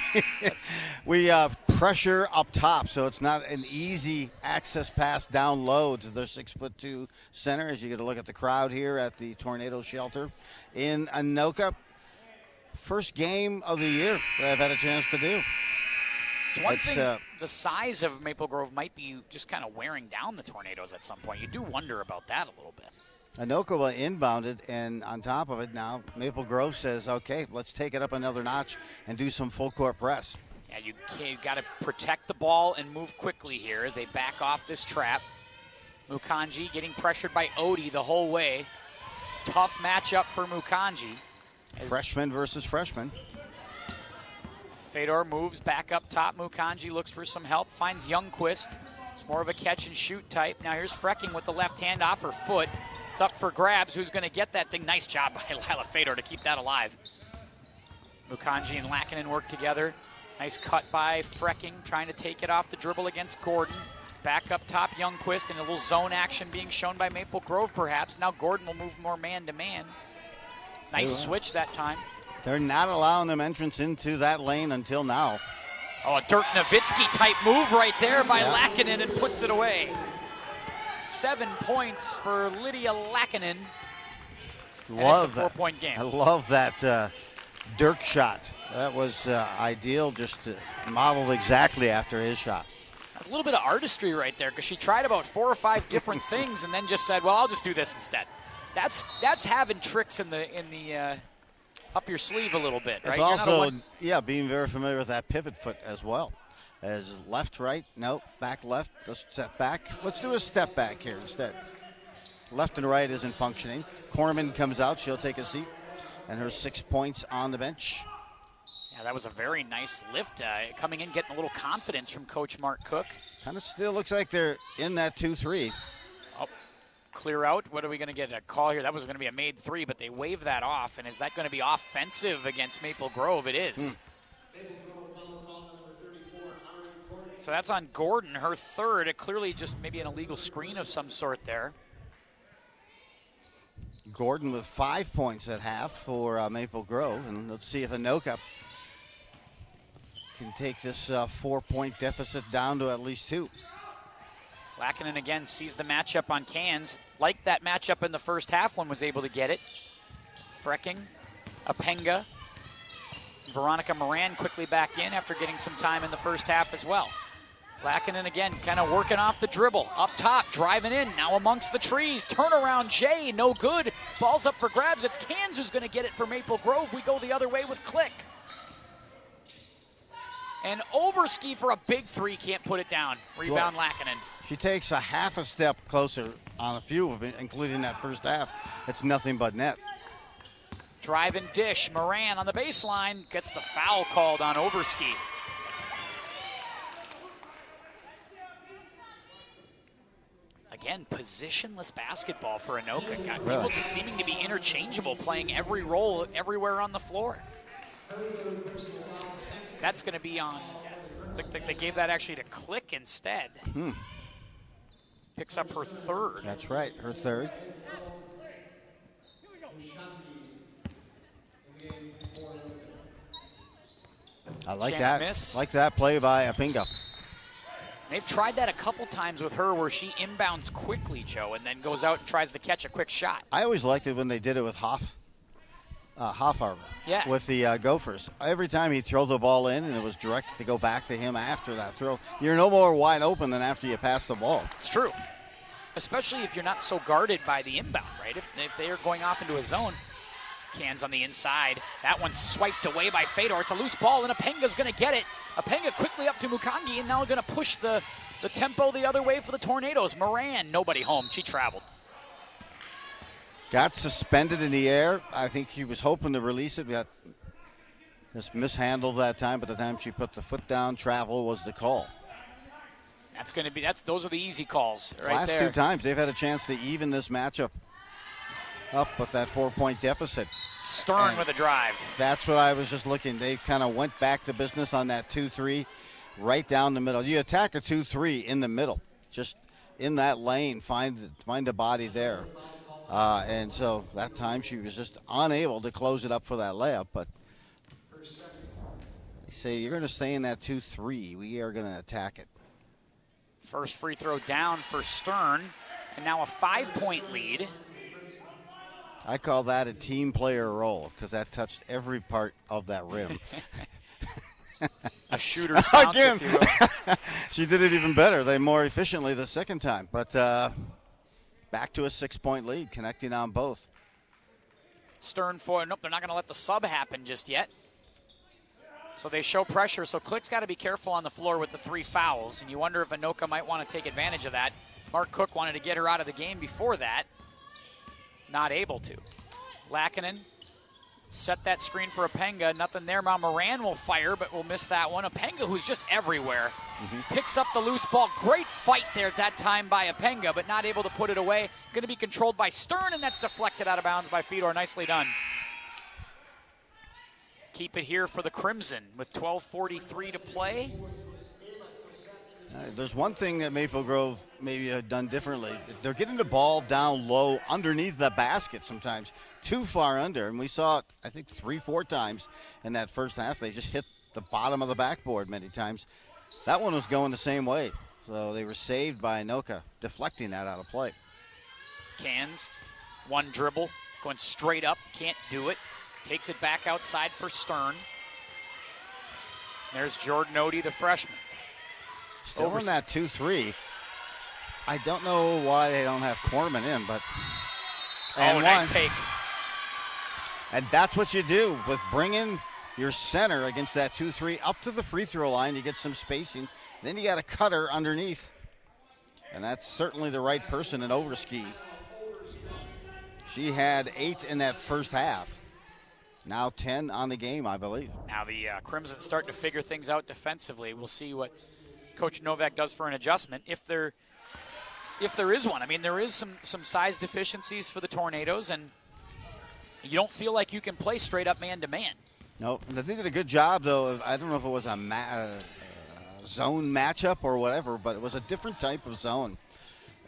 we have pressure up top, so it's not an easy access pass down low to their 6'2" center. As you get a look at the crowd here at the Tornado Shelter in Anoka. First game of the year that I've had a chance to do. It's one thing, the size of Maple Grove might be just kind of wearing down the Tornadoes at some point. You do wonder about that a little bit. Anoka will inbound it, and on top of it now, Maple Grove says, okay, let's take it up another notch and do some full court press. Yeah, you got to protect the ball and move quickly here as they back off this trap. Mukanji getting pressured by Odie the whole way. Tough matchup for Mukanji. Freshman versus freshman. Fedor moves back up top. Mukanji looks for some help, finds Youngquist. It's more of a catch and shoot type. Now here's Frecking with the left hand off her foot. It's up for grabs. Who's going to get that thing? Nice job by Lila Fedor to keep that alive. Mukanji and Lackinen work together. Nice cut by Frecking, trying to take it off the dribble against Gordon. Back up top, Youngquist, and a little zone action being shown by Maple Grove, perhaps. Now Gordon will move more man-to-man. Nice switch that time. They're not allowing them entrance into that lane until now. Oh, a Dirk Nowitzki type move right there by Lackinen, and puts it away. 7 points for Lydia Lackinen. Love that. 4-point game. I love that Dirk shot. That was ideal, just modeled exactly after his shot. That's a little bit of artistry right there, because she tried about 4 or 5 different things and then just said, well, I'll just do this instead. That's having tricks in the up your sleeve a little bit, right? It's also, being very familiar with that pivot foot as well. As left, right, no, back, left, let's step back. Let's do a step back here instead. Left and right isn't functioning. Corman comes out, she'll take a seat, and her 6 points on the bench. Yeah, that was a very nice lift, coming in, getting a little confidence from Coach Mark Cook. Kind of still looks like they're in that 2-3. Oh, clear out. What are we going to get? A call here. That was going to be a made 3, but they wave that off. And is that going to be offensive against Maple Grove? It is. So that's on Gordon, her third. It clearly just maybe an illegal screen of some sort there. Gordon with 5 points at half for Maple Grove. And let's see if Anoka can take this 4-point deficit down to at least 2. Lackinen again sees the matchup on cans. Like that matchup in the first half, one was able to get it. Frecking, Apenga, Veronica Moran quickly back in after getting some time in the first half as well. Lackinen again, kind of working off the dribble. Up top, driving in, now amongst the trees. Turnaround, Jay, no good. Ball's up for grabs. It's Cans who's going to get it for Maple Grove. We go the other way with Click. And Overski for a big 3, can't put it down. Rebound, Lackinen. She takes a half a step closer on a few of it, including that first half. It's nothing but net. Drive and dish. Moran on the baseline gets the foul called on Overski. Again, positionless basketball for Anoka. Got people just seeming to be interchangeable, playing every role everywhere on the floor. That's going to be on, they gave that actually to Click instead. Picks up her third. That's right, her third. I like that. Miss. Like that play by Apenga. They've tried that a couple times with her where she inbounds quickly, Joe, and then goes out and tries to catch a quick shot. I always liked it when they did it with Hoffarber. Yeah. With the Gophers. Every time he'd throw the ball in and it was directed to go back to him after that throw. You're no more wide open than after you pass the ball. It's true. especially if you're not so guarded by the inbound, right? If they are going off into a zone, Cans on the inside. That one's swiped away by Fedor. It's a loose ball, and Apenga's going to get it. Apenga quickly up to Mukangi, and now going to push the tempo the other way for the Tornadoes. Moran, nobody home. She traveled. Got suspended in the air. I think he was hoping to release it. Got just mishandled that time, but the time she put the foot down, travel was the call. That's going to be, those are the easy calls right Last there. 2 times they've had a chance to even this matchup up with that 4-point deficit. Stern with a drive. That's what I was just looking. They kind of went back to business on that 2-3 right down the middle. You attack a 2-3 in the middle, just in that lane, find a body there. And so that time she was just unable to close it up for that layup. But they say you're going to stay in that 2-3. We are going to attack it. First free throw down for Stern, and now a 5-point lead. I call that a team player role because that touched every part of that rim. A shooter's bounce, again. if you will. She did it even better. They more efficiently the second time. But back to a 6-point lead, connecting on both. Stern for, nope, they're not going to let the sub happen just yet. So they show pressure. So Click's got to be careful on the floor with the 3 fouls. And you wonder if Anoka might want to take advantage of that. Mark Cook wanted to get her out of the game before that. Not able to. Lackinen set that screen for Apenga. Nothing there. Moran will fire, but will miss that one. Apenga, who's just everywhere, picks up the loose ball. Great fight there at that time by Apenga, but not able to put it away. Going to be controlled by Stern, and that's deflected out of bounds by Fedor. Nicely done. Keep it here for the Crimson with 12:43 to play. There's one thing that Maple Grove maybe had done differently. They're getting the ball down low underneath the basket sometimes, too far under. And we saw it, I think, 3-4 times in that first half. They just hit the bottom of the backboard many times. That one was going the same way. So they were saved by Anoka, deflecting that out of play. Cans, one dribble, going straight up, can't do it. Takes it back outside for Stern. There's Jordan Odie, the freshman. Still in that 2-3. I don't know why they don't have Corman in, but. And nice take. And that's what you do with bringing your center against that 2-3 up to the free throw line. You get some spacing. Then you got a cutter underneath. And that's certainly the right person in Overski. She had 8 in that first half. Now 10 on the game, I believe. Now the Crimson starting to figure things out defensively. We'll see what Coach Novak does for an adjustment, if there is one. I mean, there is some size deficiencies for the Tornadoes, and you don't feel like you can play straight up man-to-man. No, they did a good job, though. I don't know if it was a zone matchup or whatever, but it was a different type of zone,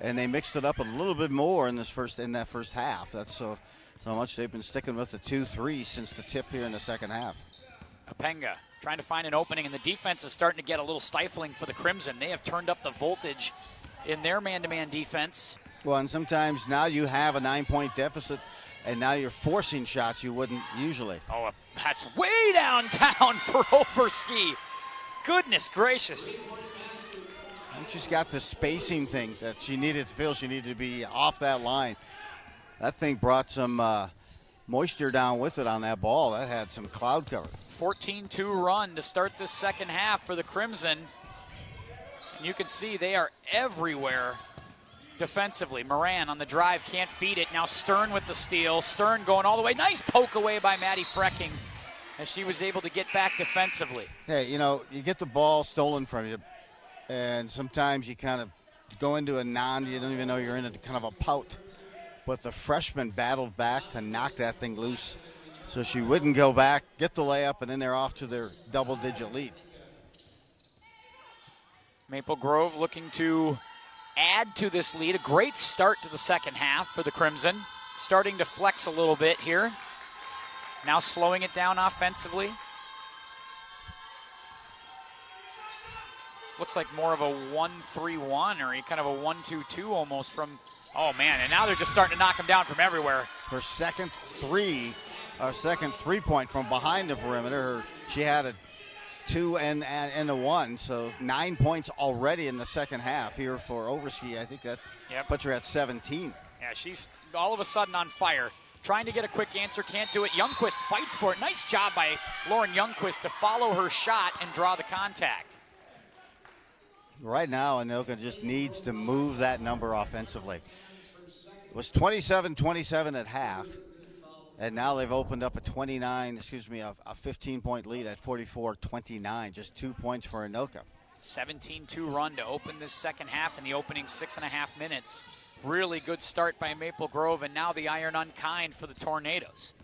and they mixed it up a little bit more in that first half. That's so much they've been sticking with the 2-3 since the tip here in the second half. Apenga trying to find an opening, and the defense is starting to get a little stifling for the Crimson. They have turned up the voltage in their man-to-man defense. Well, and sometimes now you have a 9-point deficit, and now you're forcing shots you wouldn't usually. Oh, that's way downtown for Overski. Goodness gracious. I think she's got the spacing thing that she needed to feel. She needed to be off that line. That thing brought some moisture down with it on that ball. That had some cloud cover. 14-2 run to start this second half for the Crimson. And you can see they are everywhere defensively. Moran on the drive, can't feed it. Now Stern with the steal. Stern going all the way. Nice poke away by Maddie Frecking as she was able to get back defensively. Hey, you know, you get the ball stolen from you, and sometimes you kind of go into you don't even know you're in a kind of a pout. But the freshman battled back to knock that thing loose so she wouldn't go back, get the layup, and then they're off to their double-digit lead. Maple Grove looking to add to this lead. A great start to the second half for the Crimson. Starting to flex a little bit here. Now slowing it down offensively. Looks like more of a 1-3-1 or kind of a 1-2-2 almost from, oh man, and now they're just starting to knock them down from everywhere. Her second three-point from behind the perimeter. She had 2 and a 1, so 9 points already in the second half here for Overski. I think that puts her at 17. Yeah, she's all of a sudden on fire. Trying to get a quick answer, can't do it. Youngquist fights for it. Nice job by Lauren Youngquist to follow her shot and draw the contact. Right now, Anoka just needs to move that number offensively. It was 27-27 at half, and now they've opened up a 15-point lead at 44-29, just 2 points for Anoka. 17-2 run to open this second half in the opening 6.5 minutes. Really good start by Maple Grove, and now the iron unkind for the Tornadoes.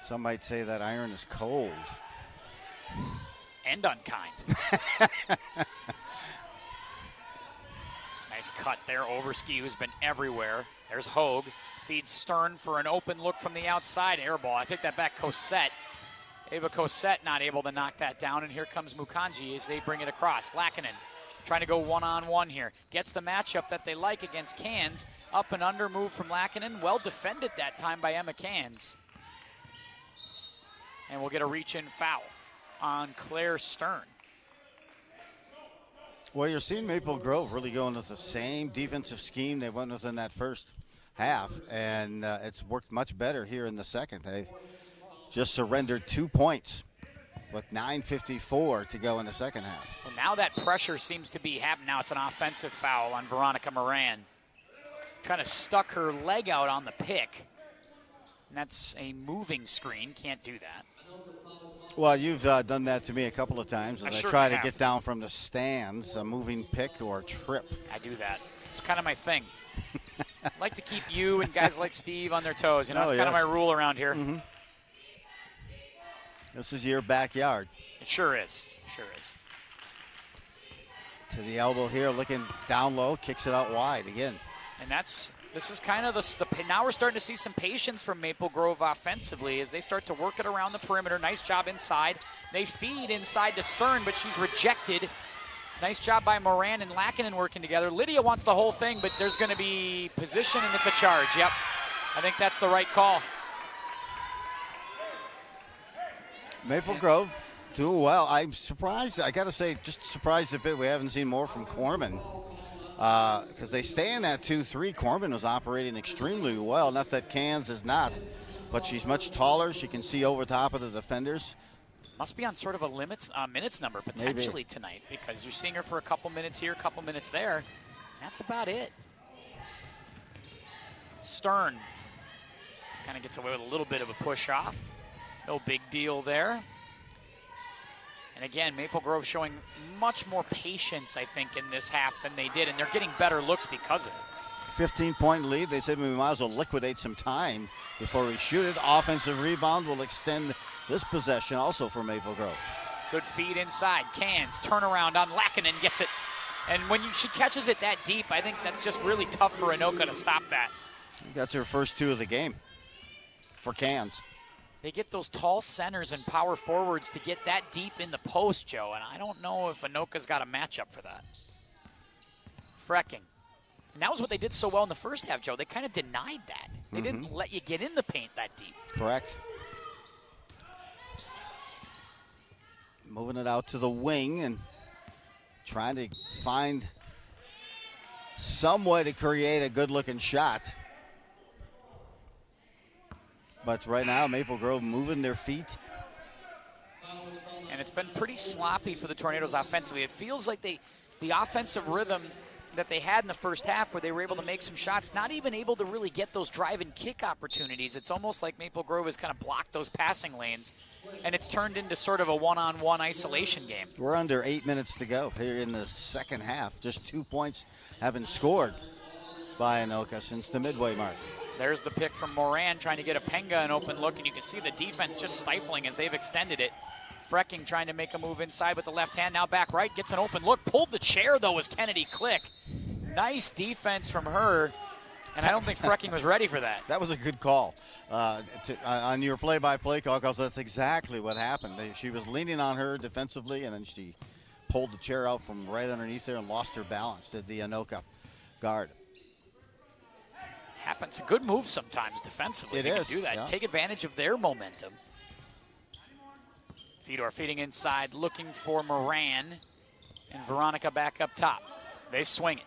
Some might say that iron is cold. And unkind. Nice cut there. Overski, who's been everywhere. There's Hogue. Feeds Stern for an open look from the outside. Air ball. I think that back Cosette. Ava Cosette not able to knock that down. And here comes Mukanji as they bring it across. Lackinen trying to go one-on-one here. Gets the matchup that they like against Cans. Up and under move from Lackinen. Well defended that time by Emma Cans. And we'll get a reach-in foul on Claire Stern. Well, you're seeing Maple Grove really going with the same defensive scheme they went with in that first half, and it's worked much better here in the second. They've just surrendered 2 points with 9:54 to go in the second half. Well, now that pressure seems to be happening. Now it's an offensive foul on Veronica Moran. Trying to stuck her leg out on the pick. And that's a moving screen. Can't do that. Well, you've done that to me a couple of times as I try to have. get down from the stands, a moving pick or trip. I do that. It's kind of my thing. I like to keep you and guys like Steve on their toes. You know, it's kind of my rule around here. Mm-hmm. This is your backyard. It sure is. Sure is. To the elbow here, looking down low, kicks it out wide again. And this is kind of now we're starting to see some patience from Maple Grove offensively as they start to work it around the perimeter. Nice job inside. They feed inside to Stern, but she's rejected. Nice job by Moran and Lackinen working together. Lydia wants the whole thing, but there's going to be position, and it's a charge. Yep, I think that's the right call. Maple Grove doing well. I'm surprised. I got to say, just surprised a bit we haven't seen more from Corman. Because they stay in that 2-3. Corman was operating extremely well. Not that Cans is not, but she's much taller. She can see over top of the defenders. Must be on sort of a minutes number potentially tonight, because you're seeing her for a couple minutes here, a couple minutes there. That's about it. Stern kind of gets away with a little bit of a push off. No big deal there. And again, Maple Grove showing much more patience, I think, in this half than they did, and they're getting better looks because of it. 15-point lead. They said we might as well liquidate some time before we shoot it. Offensive rebound will extend this possession also for Maple Grove. Good feed inside. Cans, turnaround on Lackinen, gets it. And when she catches it that deep, I think that's just really tough for Anoka to stop that. That's her first 2 of the game for Cans. They get those tall centers and power forwards to get that deep in the post, Joe, and I don't know if Anoka's got a matchup for that. Frecking. And that was what they did so well in the first half, Joe. They kind of denied that. They didn't let you get in the paint that deep. Correct. Moving it out to the wing and trying to find some way to create a good-looking shot. But right now, Maple Grove moving their feet. And it's been pretty sloppy for the Tornadoes offensively. It feels like the offensive rhythm that they had in the first half, where they were able to make some shots, not even able to really get those drive and kick opportunities. It's almost like Maple Grove has kind of blocked those passing lanes, and it's turned into sort of a one-on-one isolation game. We're under 8 minutes to go here in the second half. Just 2 points have been scored by Anoka since the midway mark. There's the pick from Moran trying to get a Penga an open look, and you can see the defense just stifling as they've extended it. Frecking trying to make a move inside with the left hand, now back right, gets an open look. Pulled the chair, though, was Kennedy Click. Nice defense from her, and I don't think Frecking was ready for that. That was a good call on your play-by-play call, because that's exactly what happened. She was leaning on her defensively, and then she pulled the chair out from right underneath there and lost her balance, did the Anoka guard. Happens. A good move sometimes defensively. It they is. Can do that. Yeah. Take advantage of their momentum. Fedor feeding inside, looking for Moran, and Veronica back up top. They swing it.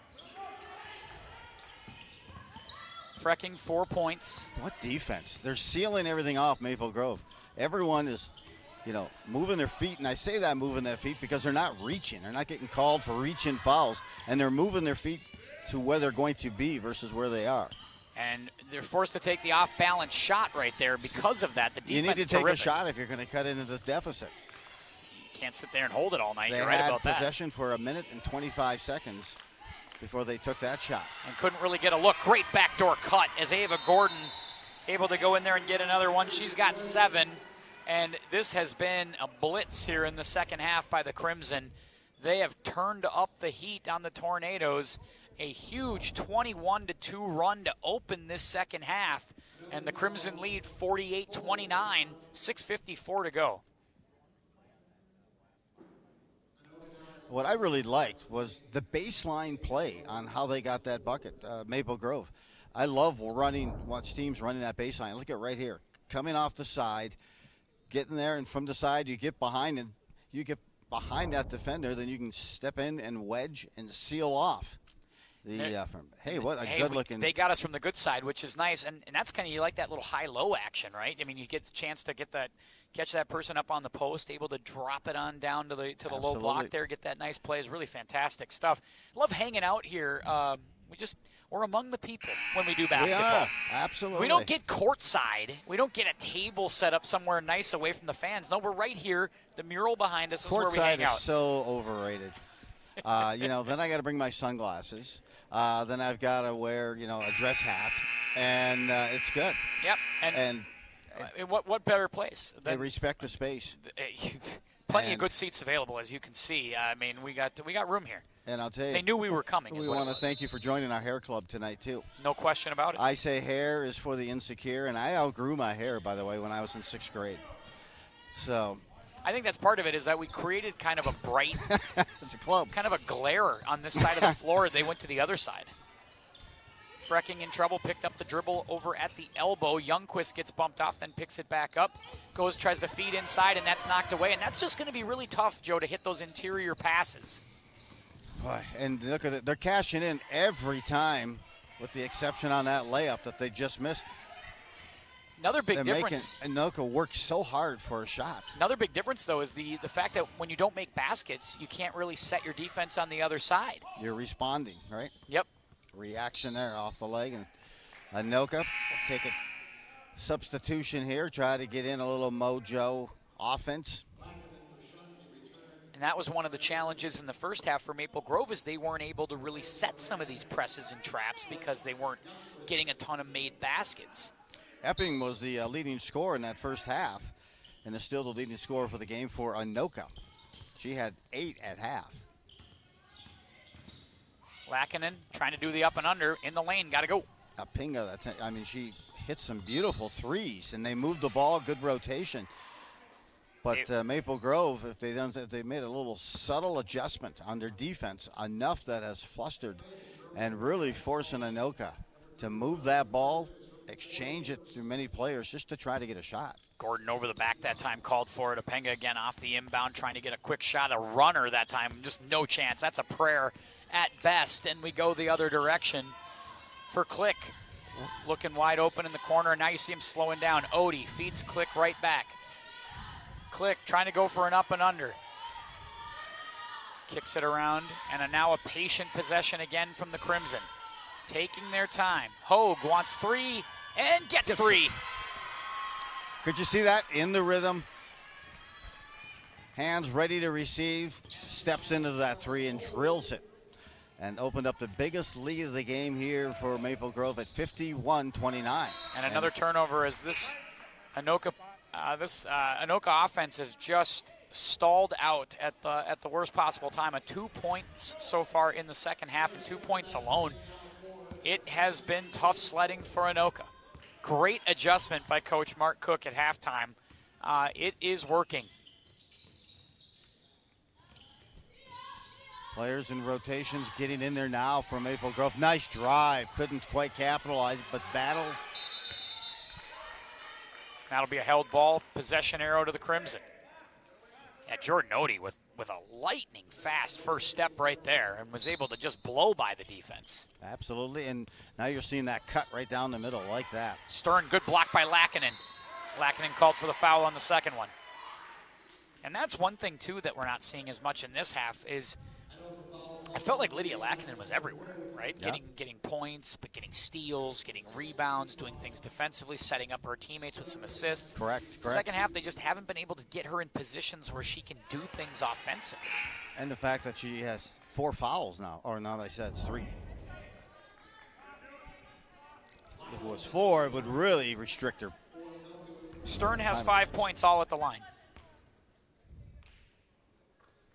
Frecking 4 points. What defense? They're sealing everything off Maple Grove. Everyone is, moving their feet, and I say that moving their feet because they're not reaching. They're not getting called for reach-in fouls, and they're moving their feet to where they're going to be versus where they are. And they're forced to take the off-balance shot right there because of that. The defense You need to take terrific. a shot if you're going to cut into this deficit. You can't sit there and hold it all night. They You're right had about that. possession for 1 minute and 25 seconds before they took that shot. And couldn't really get a look. Great backdoor cut as Ava Gordon able to go in there and get another one. She's got 7. And this has been a blitz here in the second half by the Crimson. They have turned up the heat on the Tornadoes. A huge 21-2 run to open this second half. And the Crimson lead 48-29, 6:54 to go. What I really liked was the baseline play on how they got that bucket, Maple Grove. I love watch teams running that baseline. Look at right here. Coming off the side, getting there, and from the side you get behind, and you get behind that defender, then you can step in and wedge and seal off. Hey, what a good-looking. They got us from the good side, which is nice, and that's kind of, you like that little high-low action, right? I mean, you get the chance to catch that person up on the post, able to drop it on down to the low block there, get that nice play. Is really fantastic stuff. Love hanging out here. We're among the people when we do basketball. We are, absolutely. We don't get courtside. We don't get a table set up somewhere nice away from the fans. No, we're right here. The mural behind us is where we hang out. Courtside is so overrated. Then I got to bring my sunglasses. Then I've got to wear, a dress hat, and it's good. Yep. And what better place? They respect the space. Plenty of good seats available, as you can see. I mean, we got room here. And I'll tell you, they knew we were coming. We want to thank you for joining our hair club tonight too. No question about it. I say hair is for the insecure, and I outgrew my hair, by the way, when I was in 6th grade. So. I think that's part of it, is that we created kind of a bright, it's a club, kind of a glare on this side of the floor. They went to the other side. Frecking in trouble, picked up the dribble over at the elbow. Youngquist gets bumped off, then picks it back up. Tries to feed inside, and that's knocked away. And that's just going to be really tough, Joe, to hit those interior passes. Boy, and look at it. They're cashing in every time, with the exception on that layup that they just missed. Another big difference. Anoka works so hard for a shot. Another big difference, though, is the fact that when you don't make baskets, you can't really set your defense on the other side. You're responding, right? Yep. Reaction there off the leg. And Anoka will take a substitution here, try to get in a little mojo offense. And that was one of the challenges in the first half for Maple Grove, is they weren't able to really set some of these presses and traps because they weren't getting a ton of made baskets. Epping was the leading scorer in that first half, and is still the leading scorer for the game for Anoka. She had 8 at half. Lackinen trying to do the up and under in the lane. Got to go. Pinga, she hit some beautiful threes, and they moved the ball. Good rotation. But Maple Grove, if they made a little subtle adjustment on their defense, enough that has flustered and really forcing Anoka to move that ball, exchange it through many players just to try to get a shot. Gordon over the back that time, called for it. Apenga again off the inbound, trying to get a quick shot. A runner that time, just no chance. That's a prayer at best, and we go the other direction for Click. Looking wide open in the corner, and now you see him slowing down. Odie feeds Click right back. Click trying to go for an up and under. Kicks it around, and now a patient possession again from the Crimson. Taking their time. Hogue wants 3 and gets 3. Could you see that in the rhythm? Hands ready to receive, steps into that 3 and drills it. And opened up the biggest lead of the game here for Maple Grove at 51-29. And another turnover as this Anoka offense has just stalled out at the worst possible time. 2 points so far in the second half, and 2 points alone. It has been tough sledding for Anoka. Great adjustment by Coach Mark Cook at halftime. It is working. Players in rotations getting in there now for Maple Grove. Nice drive. Couldn't quite capitalize, but battled. That'll be a held ball. Possession arrow to the Crimson. Yeah, Jordan Odie with a lightning fast first step right there and was able to just blow by the defense. Absolutely, and now you're seeing that cut right down the middle like that. Stern, good block by Lackinen. Lackinen called for the foul on the second one. And that's one thing, too, that we're not seeing as much in this half is I felt like Lydia Lackinen was everywhere, right? Yeah. Getting points, but getting steals, getting rebounds, doing things defensively, setting up her teammates with some assists. Correct. Second half, they just haven't been able to get her in positions where she can do things offensively. And the fact that she has 4 fouls now, or now they said it's 3. If it was 4, it would really restrict her. Stern has 5 points all at the line.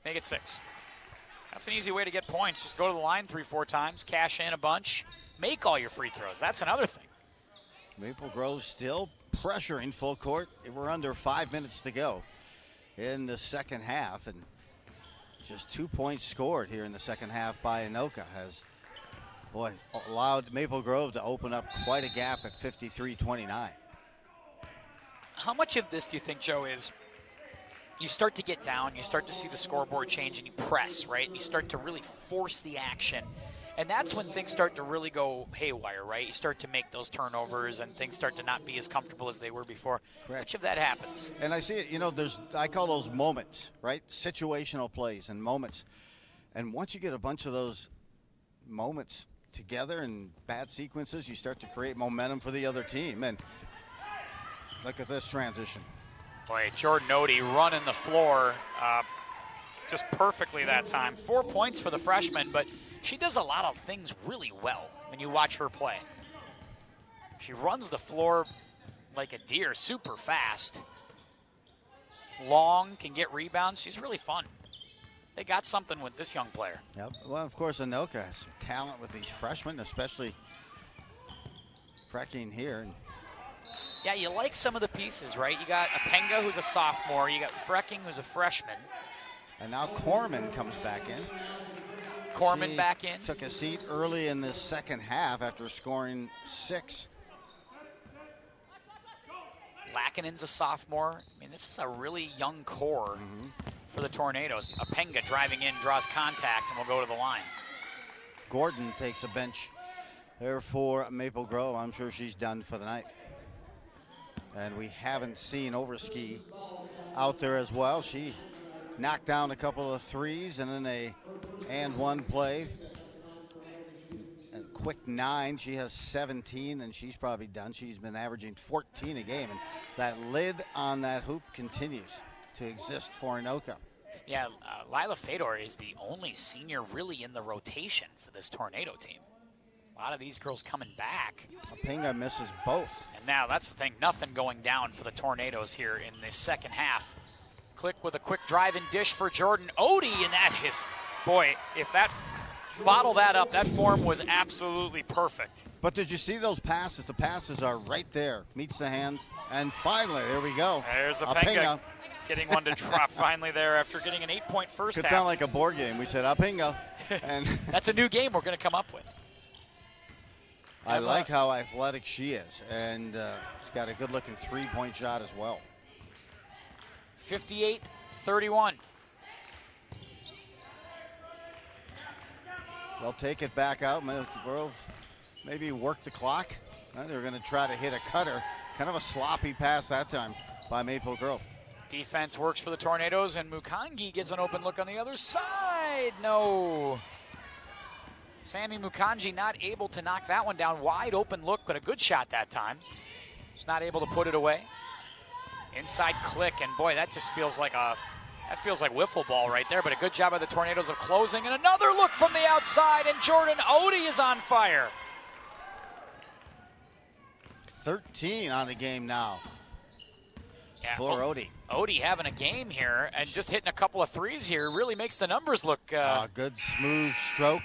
Make it 6. That's an easy way to get points. Just go to the line 3-4 times, cash in a bunch, make all your free throws. That's another thing. Maple Grove still pressuring full court. We're under 5 minutes to go in the second half, and just 2 points scored here in the second half by Anoka has, boy, allowed Maple Grove to open up quite a gap at 53-29. How much of this do you think, Joe, is you start to get down, you start to see the scoreboard change, and you press, right? And you start to really force the action. And that's when things start to really go haywire, right? You start to make those turnovers, and things start to not be as comfortable as they were before. Correct. Much of that happens. And I see it, I call those moments, right? Situational plays and moments. And once you get a bunch of those moments together and bad sequences, you start to create momentum for the other team. And look at this transition. Boy, Jordan Odie running the floor just perfectly that time. 4 points for the freshman, but she does a lot of things really well when you watch her play. She runs the floor like a deer, super fast. Long, can get rebounds. She's really fun. They got something with this young player. Yep. Well, of course, Anoka has some talent with these freshmen, especially Frecking here. Yeah, you like some of the pieces, right? You got Apenga, who's a sophomore. You got Frecking, who's a freshman. And now Corman comes back in. Corman back in. Took a seat early in the second half after scoring 6. Lackinen's a sophomore. I mean, this is a really young core for the Tornadoes. Apenga driving in, draws contact, and will go to the line. Gordon takes a bench there for Maple Grove. I'm sure she's done for the night. And we haven't seen Overski out there as well. She knocked down a couple of threes and then a and one play. A quick 9. She has 17, and she's probably done. She's been averaging 14 a game, and that lid on that hoop continues to exist for Anoka. Yeah, Lila Fedor is the only senior really in the rotation for this Tornado team. A lot of these girls coming back. Apenga misses both. And now that's the thing, nothing going down for the Tornadoes here in the second half. Click with a quick drive and dish for Jordan Odie, and that is, boy, if that bottle that up, that form was absolutely perfect. But did you see those passes? The passes are right there. Meets the hands, and finally, there we go. There's Apenga getting one to drop finally there after getting an 8-point first half. Could sound like a board game. We said Apenga. And that's a new game we're going to come up with. I like how athletic she is, and she's got a good-looking three-point shot as well. 58-31. They'll take it back out. Maybe work the clock. They're going to try to hit a cutter. Kind of a sloppy pass that time by Maple Grove. Defense works for the Tornadoes, and Mukangi gets an open look on the other side. No. Sammy Mukangi not able to knock that one down. Wide open look, but a good shot that time. Just not able to put it away. Inside Click, and boy, that just feels like wiffle ball right there, but a good job by the Tornadoes of closing. And another look from the outside, and Jordan Odie is on fire. 13 on the game now. Yeah, for Odie. Odie having a game here and just hitting a couple of threes here really makes the numbers look good, smooth stroke.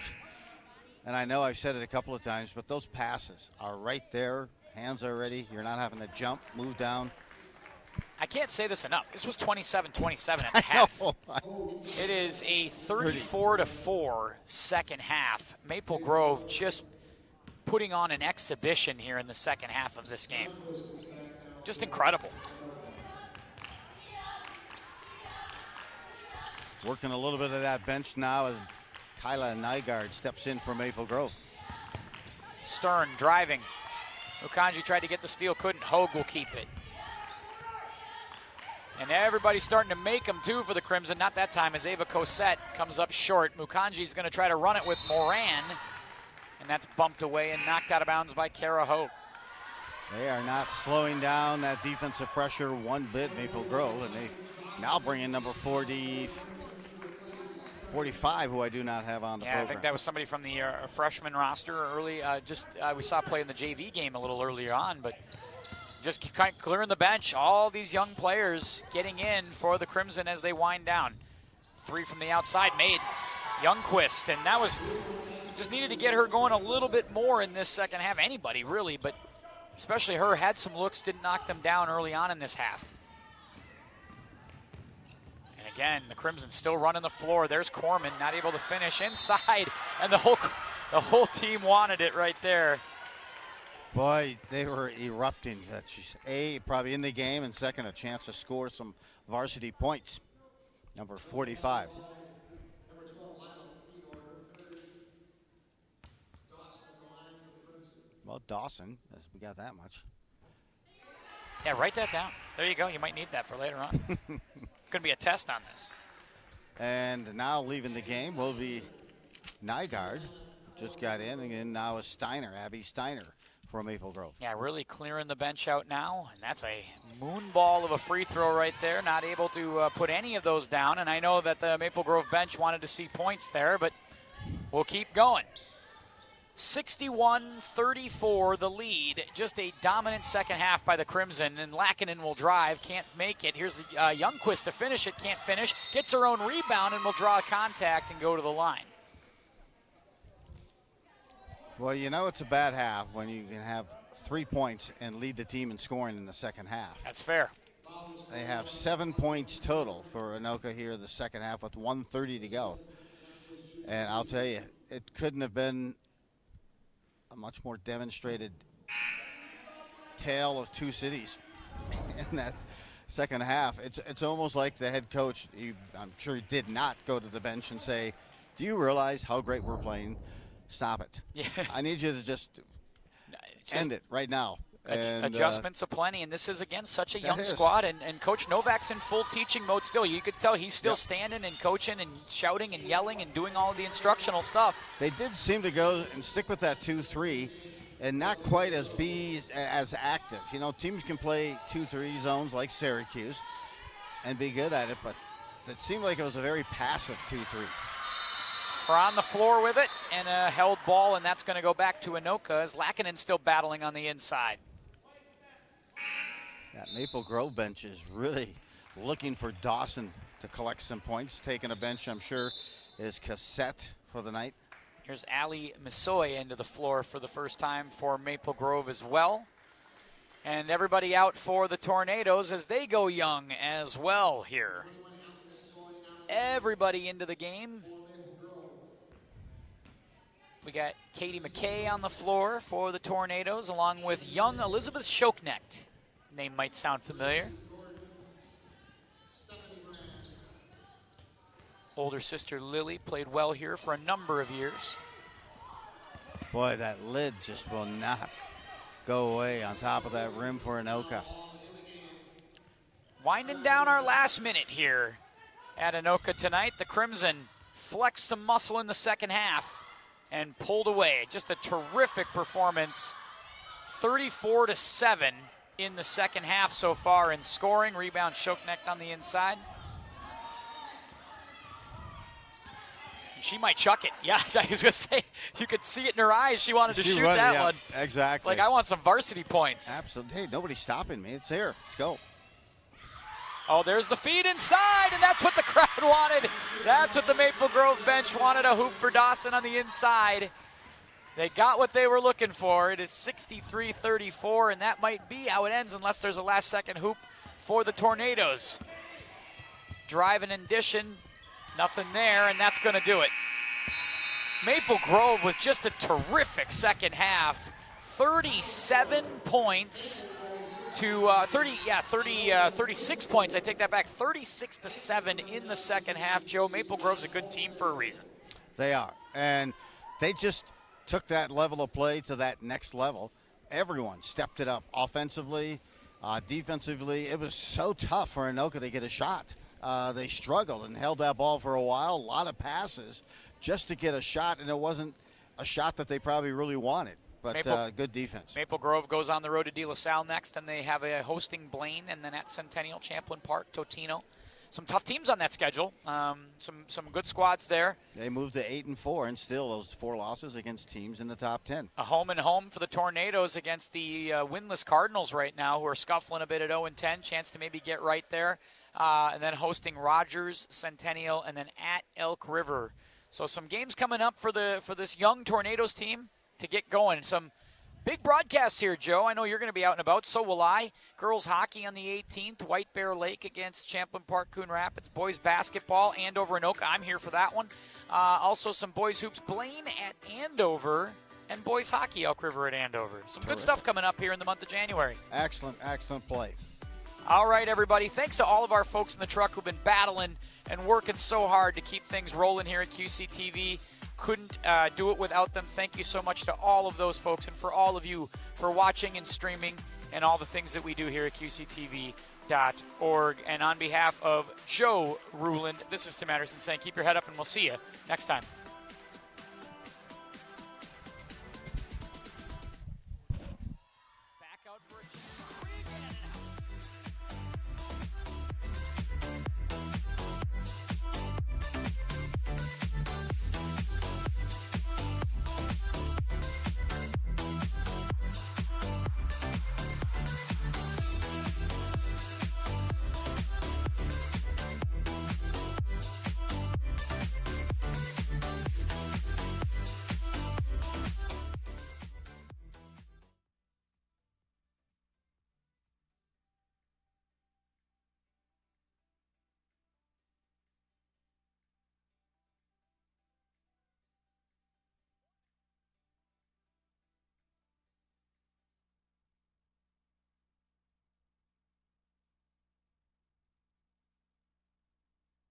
And I know I've said it a couple of times, but those passes are right there. Hands are ready. You're not having to jump, move down. I can't say this enough. This was 27-27 at the half. It is a 34-4 second half. Maple Grove just putting on an exhibition here in the second half of this game. Just incredible. working a little bit of that bench now as Kyla Nygaard steps in for Maple Grove. Stern driving. Mukanji tried to get the steal, couldn't. Hogue will keep it. And everybody's starting to make them, too, for the Crimson. Not that time as Ava Cosette comes up short. Mukanji's going to try to run it with Moran. And that's bumped away and knocked out of bounds by Kara Hogue. They are not slowing down that defensive pressure one bit, Maple Grove. And they now bring in number 45, who I do not have on the program. I think that was somebody from the freshman roster early. We saw play in the JV game a little earlier on, but just kind of clearing the bench. All these young players getting in for the Crimson as they wind down. 3 from the outside made. Youngquist, and that was just needed to get her going a little bit more in this second half. Anybody really, but especially her had some looks, didn't knock them down early on in this half. And again, the Crimson still running the floor. There's Corman, not able to finish inside, and the whole team wanted it right there. Boy, they were erupting. A, probably in the game, and second, a chance to score some varsity points. Number 45. Well, Dawson, as we got that much. Yeah, write that down. There you go. You might need that for later on. Going to be a test on this. And now leaving the game will be Nygaard. Just got in, and now is Steiner, Abby Steiner for Maple Grove. Yeah, really clearing the bench out now. And that's a moon ball of a free throw right there. Not able to put any of those down. And I know that the Maple Grove bench wanted to see points there, but we'll keep going. 61-34 the lead. Just a dominant second half by the Crimson, and Lackinen will drive, can't make it. Here's Youngquist to finish it, can't finish. Gets her own rebound and will draw a contact and go to the line. Well, you know it's a bad half when you can have 3 points and lead the team in scoring in the second half. That's fair. They have 7 points total for Anoka here in the second half with 1:30 to go. And I'll tell you, it couldn't have been a much more demonstrated tale of two cities in that second half. It's almost like the head coach, I'm sure he did not go to the bench and say, do you realize how great we're playing? Stop it. Yeah. I need you to just end it right now. And, adjustments aplenty, and this is, again, such a young squad, and Coach Novak's in full teaching mode still. You could tell he's still standing and coaching and shouting and yelling and doing all of the instructional stuff. They did seem to go and stick with that 2-3 and not quite as active. You know, teams can play 2-3 zones like Syracuse and be good at it, but it seemed like it was a very passive 2-3. We're on the floor with it, and a held ball, and that's going to go back to Anoka as Lackinen still battling on the inside. That Maple Grove bench is really looking for Dawson to collect some points. Taking a bench, I'm sure, is Cassette for the night. Here's Ali Misoy into the floor for the first time for Maple Grove as well. And everybody out for the Tornadoes as they go young as well here. Everybody into the game. We got Katie McKay on the floor for the Tornadoes, along with young Elizabeth Shoknecht. Name might sound familiar. Older sister Lily played well here for a number of years. Boy, that lid just will not go away on top of that rim for Anoka. Winding down our last minute here at Anoka tonight. The Crimson flexed some muscle in the second half and pulled away. Just a terrific performance. 34-7 in the second half so far in scoring. Rebound Shoknecht on the inside. She might chuck it. Yeah, I was going to say, you could see it in her eyes. She wanted to shoot that one. Exactly. Like, I want some varsity points. Absolutely. Hey, nobody's stopping me. It's there. Let's go. Oh, there's the feed inside, and that's what the crowd wanted. That's what the Maple Grove bench wanted, a hoop for Dawson on the inside. They got what they were looking for. It is 63-34, and that might be how it ends unless there's a last-second hoop for the Tornadoes. Driving and dishing, nothing there, and that's going to do it. Maple Grove with just a terrific second half. 37 points to 36 points. I take that back, 36-7 in the second half. Joe, Maple Grove's a good team for a reason. They are, and they just took that level of play to that next level. Everyone stepped it up offensively, defensively. It was so tough for Anoka to get a shot. They struggled and held that ball for a while, a lot of passes just to get a shot, and it wasn't a shot that they probably really wanted. But good defense. Maple Grove goes on the road to De La Salle next, and they have a hosting Blaine, and then at Centennial, Champlain Park, Totino. Some tough teams on that schedule. Some good squads there. They moved to 8-4, and still those 4 losses against teams in the top 10. A home and home for the Tornadoes against the winless Cardinals right now, who are scuffling a bit at 0-10. Chance to maybe get right there. And then hosting Rogers, Centennial, and then at Elk River. So some games coming up for this young Tornadoes team to get going. Some big broadcasts here, Joe. I know you're going to be out and about. So will I. Girls hockey on the 18th. White Bear Lake against Champlain Park, Coon Rapids. Boys basketball, Andover, Anoka. I'm here for that one. Also some boys hoops, Blaine at Andover. And boys hockey, Elk River at Andover. Some good stuff coming up here in the month of January. Excellent play. All right, everybody. Thanks to all of our folks in the truck who've been battling and working so hard to keep things rolling here at QCTV. Couldn't do it without them. Thank you so much to all of those folks and for all of you for watching and streaming and all the things that we do here at QCTV.org. And on behalf of Joe Ruland, this is Tim Anderson saying keep your head up, and we'll see you next time.